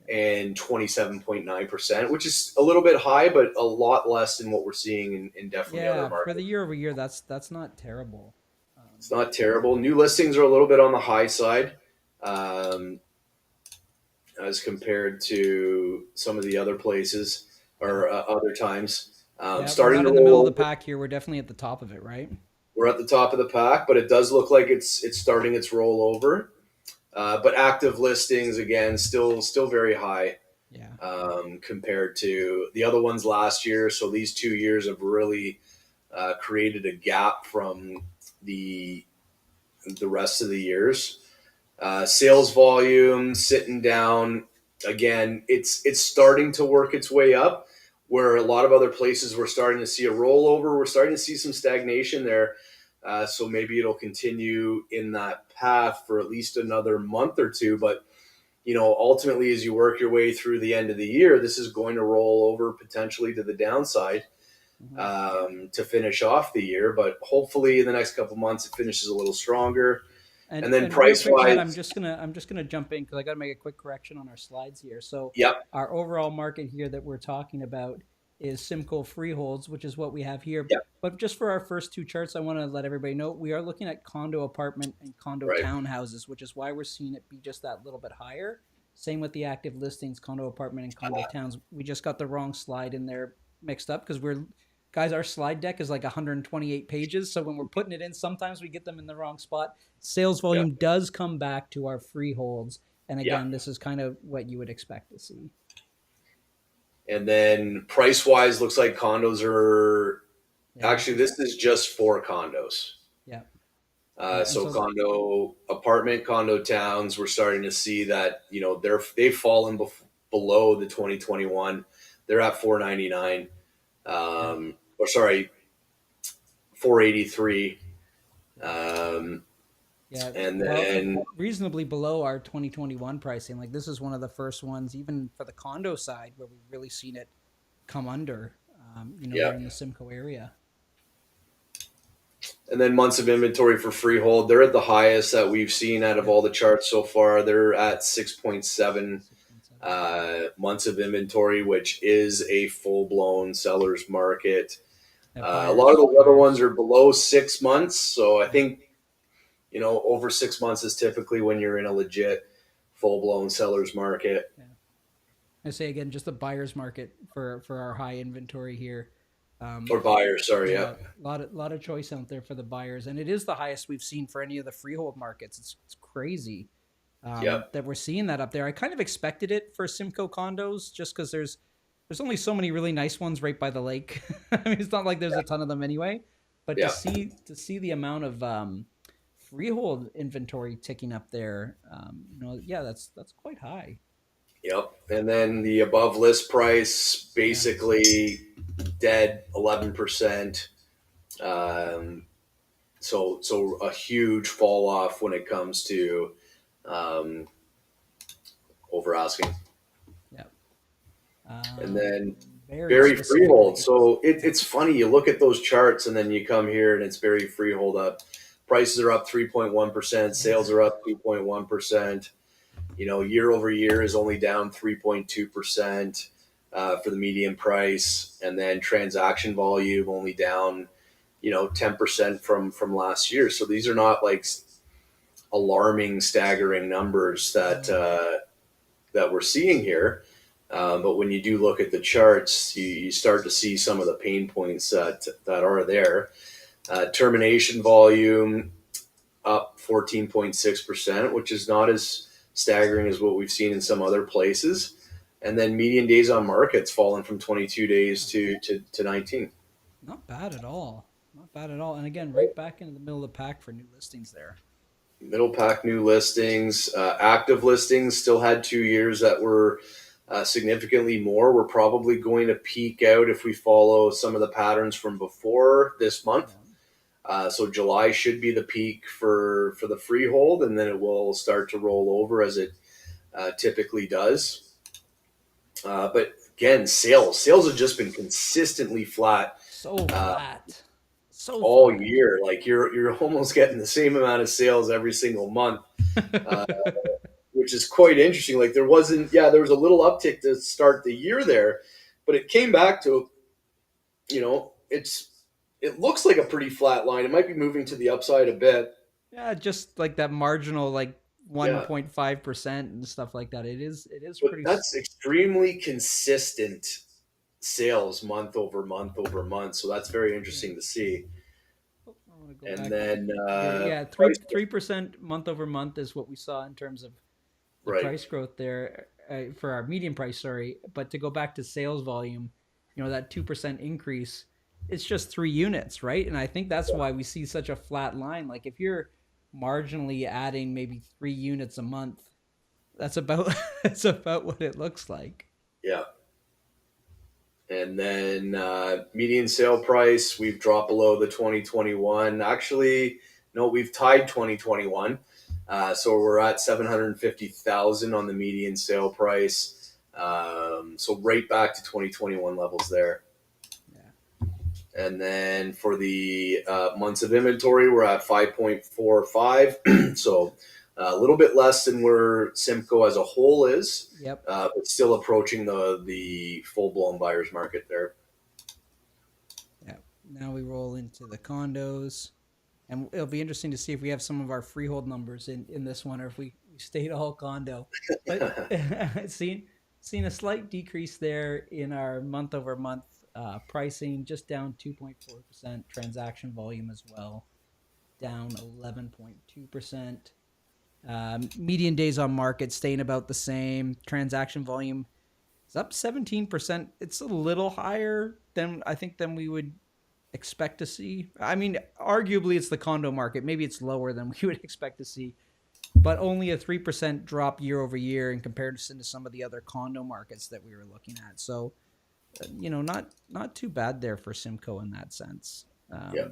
and 27.9%, which is a little bit high, but a lot less than what we're seeing in definitely other
Yeah, for the
markets.
year over year, that's not terrible.
It's not terrible. New listings are a little bit on the high side um, as compared to some of the other places
Yeah.
or other times.
Yeah, we're
Starting
not
to
in the middle of
roll
the
over.
pack here. We're definitely at the top of it, right?
We're at the top of the pack, but it does look like it's starting its rollover. But active listings again, still very high
Yeah.
compared to the other ones last year. So these 2 years have really created a gap from the the rest of the years. Sales volume sitting down again. It's starting to work its way up. Where a lot of other places we're starting to see a rollover. We're starting to see some stagnation there. So maybe it'll continue in that path for at least another month or two. But ultimately, as you work your way through the end of the year, this is going to roll over potentially to the downside
Hmm.
to finish off the year. But hopefully, in the next couple months, it finishes a little stronger. And then
And real
price
quick, Matt,
wise,
I'm just gonna jump in because I got to make a quick correction on our slides here. So
yep,
our overall market here that we're talking about is Simcoe freeholds, which is what we have here.
yep,
But just for our first two charts, I want to let everybody know we are looking at condo apartment and condo
right,
townhouses, which is why we're seeing it be just that little bit higher. Same with the active listings, condo apartment and condo towns. We just got the wrong slide in there mixed up because we're guys, our slide deck is like 128 pages. So when we're putting it in, sometimes we get them in the wrong spot. Sales
yep,
volume does come back to our freeholds. And
yeah.
again, this is kind of what you would expect to see.
And then price wise, looks like condos are
Yeah,
actually, this is just for condos.
yeah, yeah. And
So
so
condo towns, we're starting to see that, they've fallen below the 2021. They're at 499,
yeah,
or sorry, 483. Um,
yeah.
and
Well,
then,
reasonably below our 2021 pricing. Like this is one of the first ones, even for the condo side, where we've really seen it come under.
yeah.
Here in the Simcoe area.
And then months of inventory for freehold, they're at the highest that we've seen out of
Yeah,
all the charts so far. They're at 6.7
6.7.
months of inventory, which is a full blown seller's market.
Yeah,
A lot of
buyers,
the other ones
buyers.
are below 6 months. So I
Yeah,
think, over 6 months is typically when you're in a legit full blown seller's market.
yeah. I say again, just the buyers market for our high inventory here.
Or buyers, sorry. Yeah.
Yeah, a lot of choice out there for the buyers, and it is the highest we've seen for any of the freehold markets. It's crazy
Yeah.
that we're seeing that up there. I kind of expected it for Simcoe condos, just because there's only so many really nice ones right by the lake. I mean, it's not like there's a ton of them anyway. But to
Yeah.
see the amount of freehold inventory ticking up there, yeah, that's quite high.
Yep. And then the above list price
Yeah,
basically dead 11%. Um, so a huge fall off when it comes to um, over asking.
yeah.
And then
Very
Barry Freehold.
specifically.
So
Yeah,
it's funny, you look at those charts and then you come here and it's Barry Freehold up. Prices are up 3.1%,
yeah.
sales are up 2.1%. Year over year is only down 3.2% for the median price. And then transaction volume only down, 10% from last year. So these are not like alarming, staggering numbers that
No.
that we're seeing here. But when you do look at the charts, you start to see some of the pain points that are there. Termination volume up 14.6%, which is not as staggering as what we've seen in some other places. And then median days on market's fallen from 22 days
Yeah.
to 19.
Not bad at all. Not bad at all. And again, right back into the middle of the pack for new listings there.
Middle pack new listings, active listings still had 2 years that were significantly more. We're probably going to peak out if we follow some of the patterns from before this month.
Yeah.
So July should be the peak for the freehold, and then it will start to roll over as it typically does. But again, sales have just been consistently flat
So flat. So
all
flat.
year. Like you're almost getting the same amount of sales every single month, uh, which is quite interesting. Like there was a little uptick to start the year there, but it came back to, it looks like a pretty flat line. It might be moving to the upside a bit.
Yeah, just like that marginal like
Yeah,
1.5% and stuff like that. It is
but
pretty.
that's extremely consistent sales month over month over month. So that's very
Yeah.
interesting to see.
Oh, I want to go
And
back
then
here. Yeah, three
price,
3% month over month is what we saw in terms of the
right?
price growth there for our median price. Sorry, but to go back to sales volume, that 2% increase, it's just 3 units, right? And I think that's why we see such a flat line. Like if you're marginally adding maybe 3 units a month, that's about that's about what it looks like.
Yeah. And then median sale price, we've dropped below the 2021. Actually, no, we've tied 2021. So we're at 750,000 on the median sale price. So right back to 2021 levels there.
Yeah,
And then for the months of inventory, we're at 5.45. So a little bit less than where Simcoe as a whole is,
yep.
but still approaching the full blown buyer's market there.
Yeah. Now we roll into the condos, and it'll be interesting to see if we have some of our freehold numbers in this one, or if we stayed all condo. But seen a slight decrease there in our month over month pricing, just down 2.4%. Transaction volume as well, down 11.2%. Median days on market staying about the same. Transaction volume It's up 17%. It's a little higher than I think than we would expect to see. I mean, arguably it's the condo market. Maybe it's lower than we would expect to see, but only a 3% drop year over year in comparison to some of the other condo markets that we were looking at. So, not too bad there for Simcoe in that sense.
Yeah.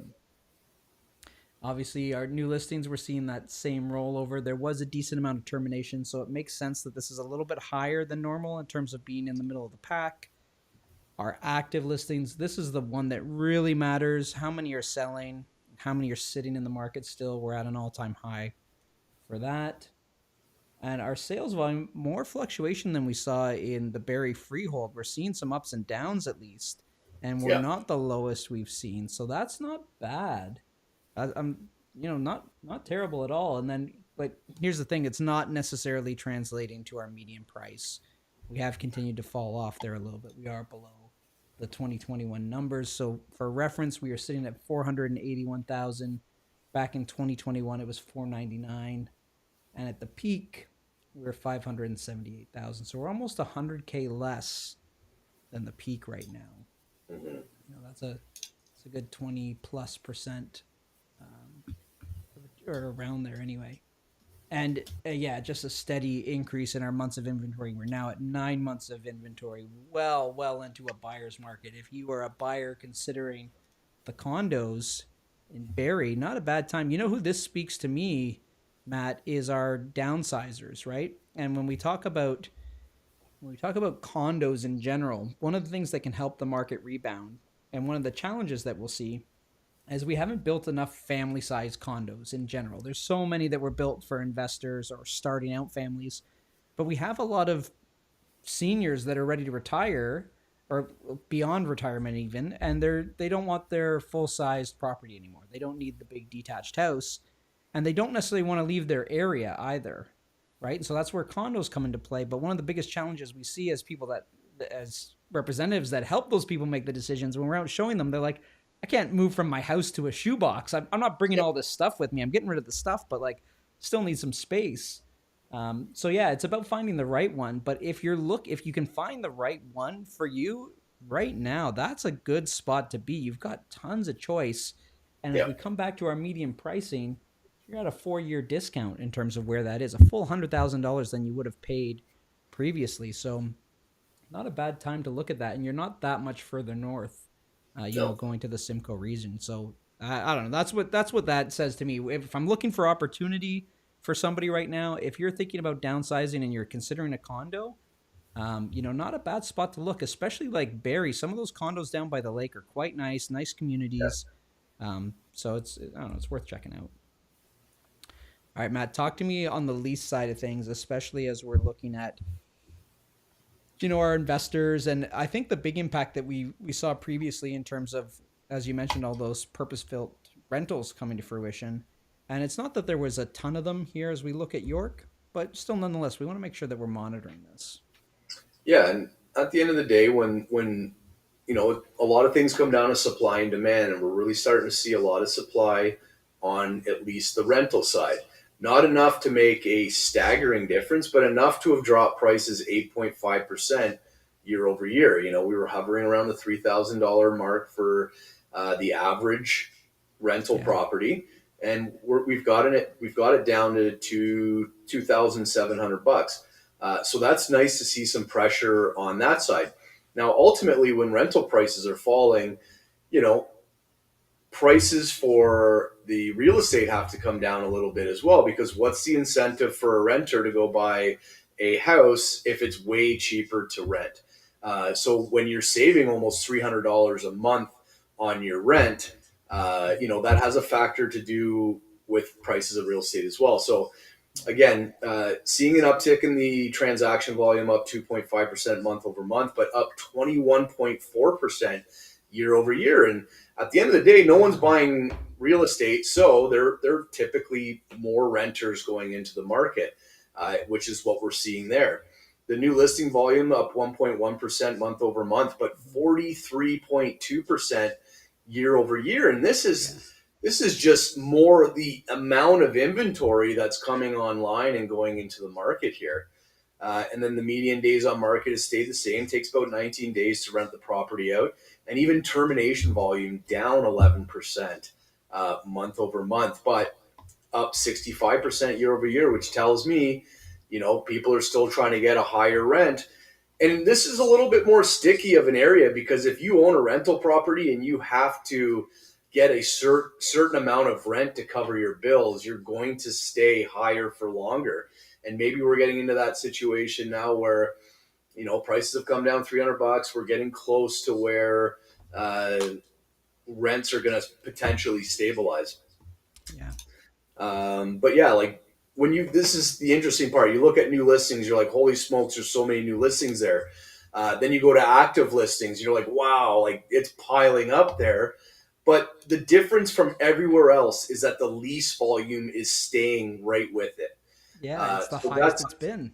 Obviously, our new listings, we're seeing that same rollover. There was a decent amount of termination, so it makes sense that this is a little bit higher than normal in terms of being in the middle of the pack. Our active listings, this is the one that really matters. How many are selling? How many are sitting in the market still? We're at an all-time high for that. And our sales volume, more fluctuation than we saw in the Barrie Freehold. We're seeing some ups and downs at least, and we're
Yeah.
not the lowest we've seen. So that's not bad. I'm not terrible at all. And then, but here's the thing: it's not necessarily translating to our median price. We have continued to fall off there a little bit. We are below the 2021 numbers. So for reference, we are sitting at 481,000. Back in 2021, it was 499, and at the peak, we were 578,000. So we're almost 100K less than the peak right now.
Mm-hmm.
That's a good 20+%. Or around there anyway. And yeah, just a steady increase in our months of inventory. We're now at 9 months of inventory, well into a buyer's market. If you are a buyer considering the condos in Barrie, not a bad time. You know who this speaks to me, Matt, is our downsizers, right? And when we talk about condos in general, one of the things that can help the market rebound, and one of the challenges that we'll see, as we haven't built enough family size condos in general. There's so many that were built for investors or starting out families, but we have a lot of seniors that are ready to retire or beyond retirement even, and they don't want their full sized property anymore. They don't need the big detached house, and they don't necessarily want to leave their area either, right? So that's where condos come into play. But one of the biggest challenges we see as people that as representatives that help those people make the decisions, when we're out showing them, they're like, I can't move from my house to a shoebox. I'm not bringing all this stuff with me. I'm getting rid of the stuff, but like still need some space. So yeah, it's about finding the right one. But if you can find the right one for you right now, that's a good spot to be. You've got tons of choice. And as
Yeah.
we come back to our median pricing, you're at a 4-year discount in terms of where that is, a full $100,000 than you would have paid previously. So not a bad time to look at that. And you're not that much further north.
No.
Going to the Simcoe region. So I don't know. That's what that says to me. If I'm looking for opportunity for somebody right now, if you're thinking about downsizing and you're considering a condo, not a bad spot to look, especially like Barrie. Some of those condos down by the lake are quite nice
Yeah.
communities. So I don't know, it's worth checking out. All right, Matt, talk to me on the lease side of things, especially as we're looking at our investors. And I think the big impact that we saw previously in terms of, as you mentioned, all those purpose-built rentals coming to fruition. And it's not that there was a ton of them here as we look at York, but still nonetheless, we want to make sure that we're monitoring this.
Yeah. And at the end of the day, when a lot of things come down to supply and demand, and we're really starting to see a lot of supply on at least the rental side. Not enough to make a staggering difference, but enough to have dropped prices 8.5% year over year. We were hovering around the $3,000 mark for the average rental
Yeah.
property, and we've got it down to $2,700. So that's nice to see some pressure on that side. Now, ultimately, when rental prices are falling, you know, prices for the real estate have to come down a little bit as well, because what's the incentive for a renter to go buy a house if it's way cheaper to rent? So when you're saving almost $300 a month on your rent, that has a factor to do with prices of real estate as well. So again, seeing an uptick in the transaction volume, up 2.5% month over month, but up 21.4% year over year. And at the end of the day, no one's buying real estate, so they're typically more renters going into the market, which is what we're seeing there. The new listing volume up 1.1% month over month, but 43.2% year over year. And this is
Yeah.
this is just more the amount of inventory that's coming online and going into the market here. And then the median days on market has stayed the same. It takes about 19 days to rent the property out. And even termination volume down 11% month over month, but up 65% year over year, which tells me, people are still trying to get a higher rent. And this is a little bit more sticky of an area because if you own a rental property and you have to get a certain amount of rent to cover your bills, you're going to stay higher for longer. And maybe we're getting into that situation now where, prices have come down $300. We're getting close to where uh, rents are going to potentially stabilize.
Yeah.
But yeah, like this is the interesting part. You look at new listings, you're like, holy smokes, there's so many new listings there. Then you go to active listings, you're like, wow, like it's piling up there. But the difference from everywhere else is that the lease volume is staying right with it.
Yeah, it's the
So
highest it's been.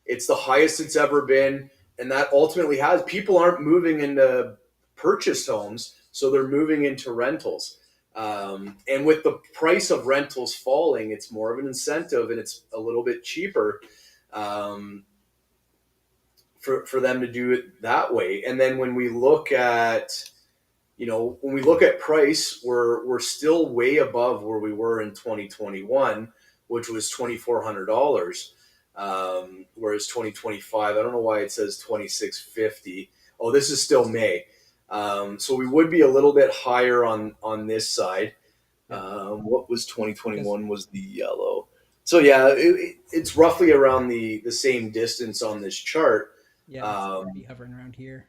it's the highest it's ever been, and that ultimately has people aren't moving into purchased homes, so they're moving into rentals. And with the price of rentals falling, it's more of an incentive, and it's a little bit cheaper um, for them to do it that way. And then when we look at price, we're still way above where we were in 2021, which was $2,400. Whereas 2025, I don't know why it says 2,650. Oh, this is still May. So we would be a little bit higher on this side.
Yep.
What was
Because
2021 was the yellow. So yeah, it's roughly around the same distance on this chart.
yeah, it's be
Um,
hovering around here.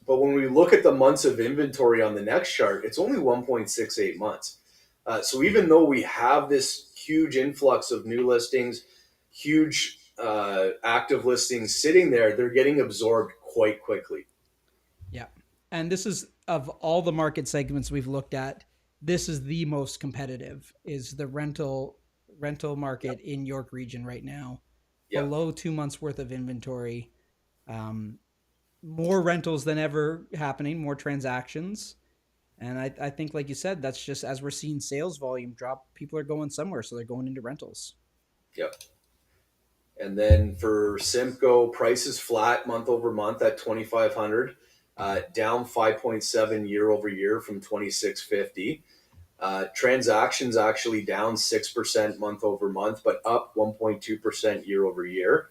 but when we look at the months of inventory on the next chart, it's only 1.68 months. So even though we have this huge influx of new listings, huge active listings sitting there, they're getting absorbed quite quickly.
Yeah. And this is of all the market segments we've looked at, this is the most competitive is the rental
Yep.
market in York region right now.
Yep.
Below 2 months worth of inventory. Um, More rentals than ever happening, more transactions. And I think, like you said, that's just as we're seeing sales volume drop, people are going somewhere. So they're going into rentals.
Yep. And then for Simcoe, price is flat month over month at 2,500, down 5.7 year over year from 2,650. Transactions actually down 6% month over month, but up 1.2% year over year.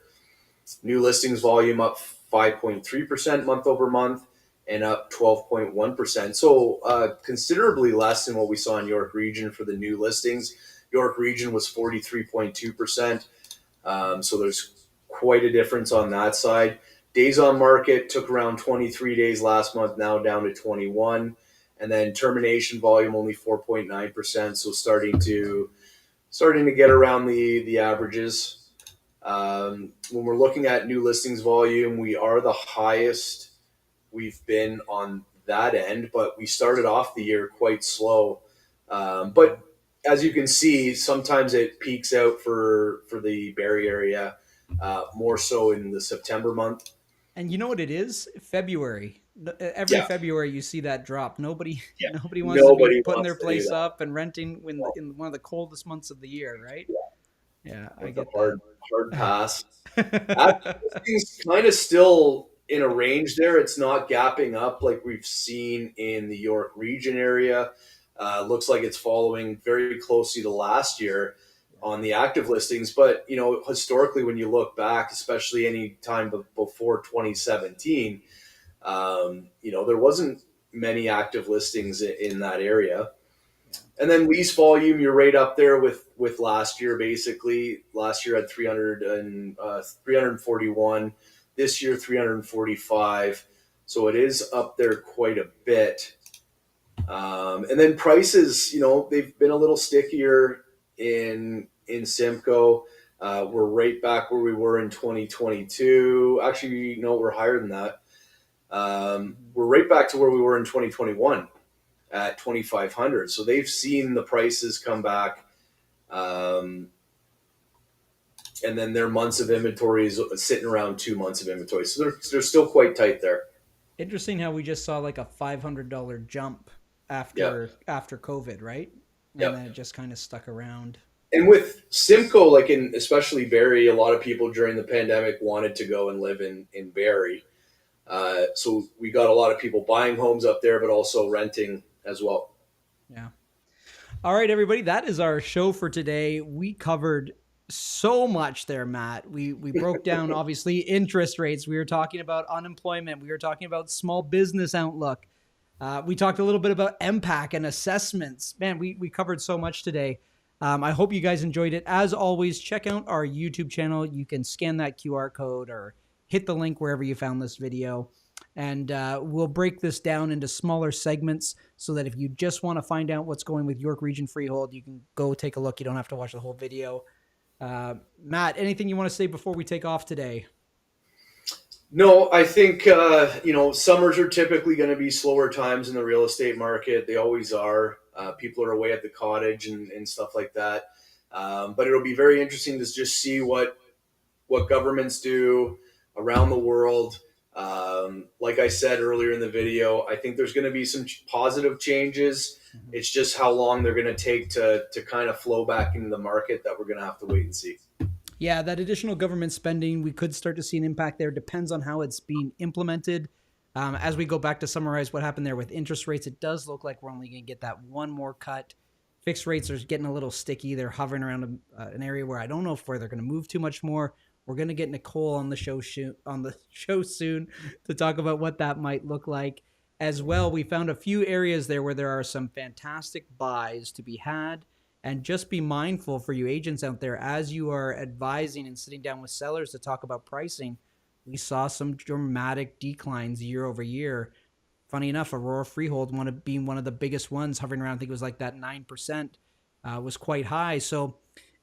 New listings volume up 5.3% month over month and up 12.1%. So considerably less than what we saw in York Region for the new listings. York Region was 43.2%. So there's quite a difference on that side. Days on market took around 23 days last month, now down to 21. And then termination volume only 4.9%. So starting to get around the averages. When we're looking at new listings volume, we are the highest we've been on that end, but we started off the year quite slow. But as you can see, sometimes it peaks out for the Barrie area, more so in the September month.
And you know what it is? February. Every
Yeah,
February you see that drop. Nobody
yeah.
nobody wants to be
Nobody
putting
wants
their
to do
place
that.
up and renting in one of the coldest months of the year, right? Yeah, I
It's a
get
hard pass.
that.
Everything's kind of still in a range there. It's not gapping up like we've seen in the York Region area. Looks like it's following very closely to last year on the active listings. But historically, when you look back, especially any time before 2017, there wasn't many active listings in that area.
Yeah.
And then lease volume, you're right up there with last year. Basically, last year had 341. This year 345. So it is up there quite a bit. And then prices, they've been a little stickier in Simcoe. We're right back where we were in 2022. Actually, no, we're higher than that.
Mhm.
We're right back to where we were in 2021 at 2,500. So they've seen the prices come back. Um, and then their months of inventory is sitting around 2 months of inventory. So they're still quite tight there.
Interesting how we just saw like a $500 jump
Yep.
after COVID, right? And
Yep.
then it just kind of stuck around.
And with Simcoe, like in especially Barrie, a lot of people during the pandemic wanted to go and live in Barrie. So we got a lot of people buying homes up there, but also renting as well.
Yeah. All right, everybody, that is our show for today. We covered so much there, Matt. We broke down obviously interest rates. We were talking about unemployment. We were talking about small business outlook. We talked a little bit about MPAC and assessments. Man, we covered so much today. I hope you guys enjoyed it. As always, check out our YouTube channel. You can scan that QR code or hit the link wherever you found this video. And we'll break this down into smaller segments so that if you just want to find out what's going with York Region Freehold, you can go take a look. You don't have to watch the whole video. Matt, anything you want to say before we take off today?
No, I think summers are typically going to be slower times in the real estate market. They always are. People are away at the cottage and stuff like that. But it'll be very interesting to just see what governments do around the world. Like I said earlier in the video, I think there's going to be some positive changes. It's just how long they're going to take to kind of flow back into the market that we're going to have to wait and see.
Yeah, that additional government spending, we could start to see an impact there. Depends on how it's being implemented. As we go back to summarize what happened there with interest rates, it does look like we're only going to get that one more cut. Fixed rates are getting a little sticky. They're hovering around an area where I don't know if they're going to move too much more. We're going to get Nicole on the show soon to talk about what that might look like. As well, we found a few areas there where there are some fantastic buys to be had. And just be mindful for you agents out there as you are advising and sitting down with sellers to talk about pricing. We saw some dramatic declines year over year. Funny enough, Aurora Freehold being one of the biggest ones, hovering around, I think it was like that 9%, was quite high. So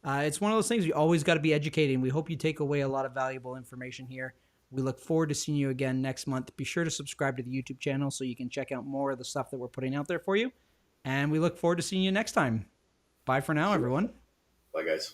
it's one of those things you always got to be educating. We hope you take away a lot of valuable information here. We look forward to seeing you again next month. Be sure to subscribe to the YouTube channel so you can check out more of the stuff that we're putting out there for you. And we look forward to seeing you next time. Bye for now, everyone.
Bye, guys.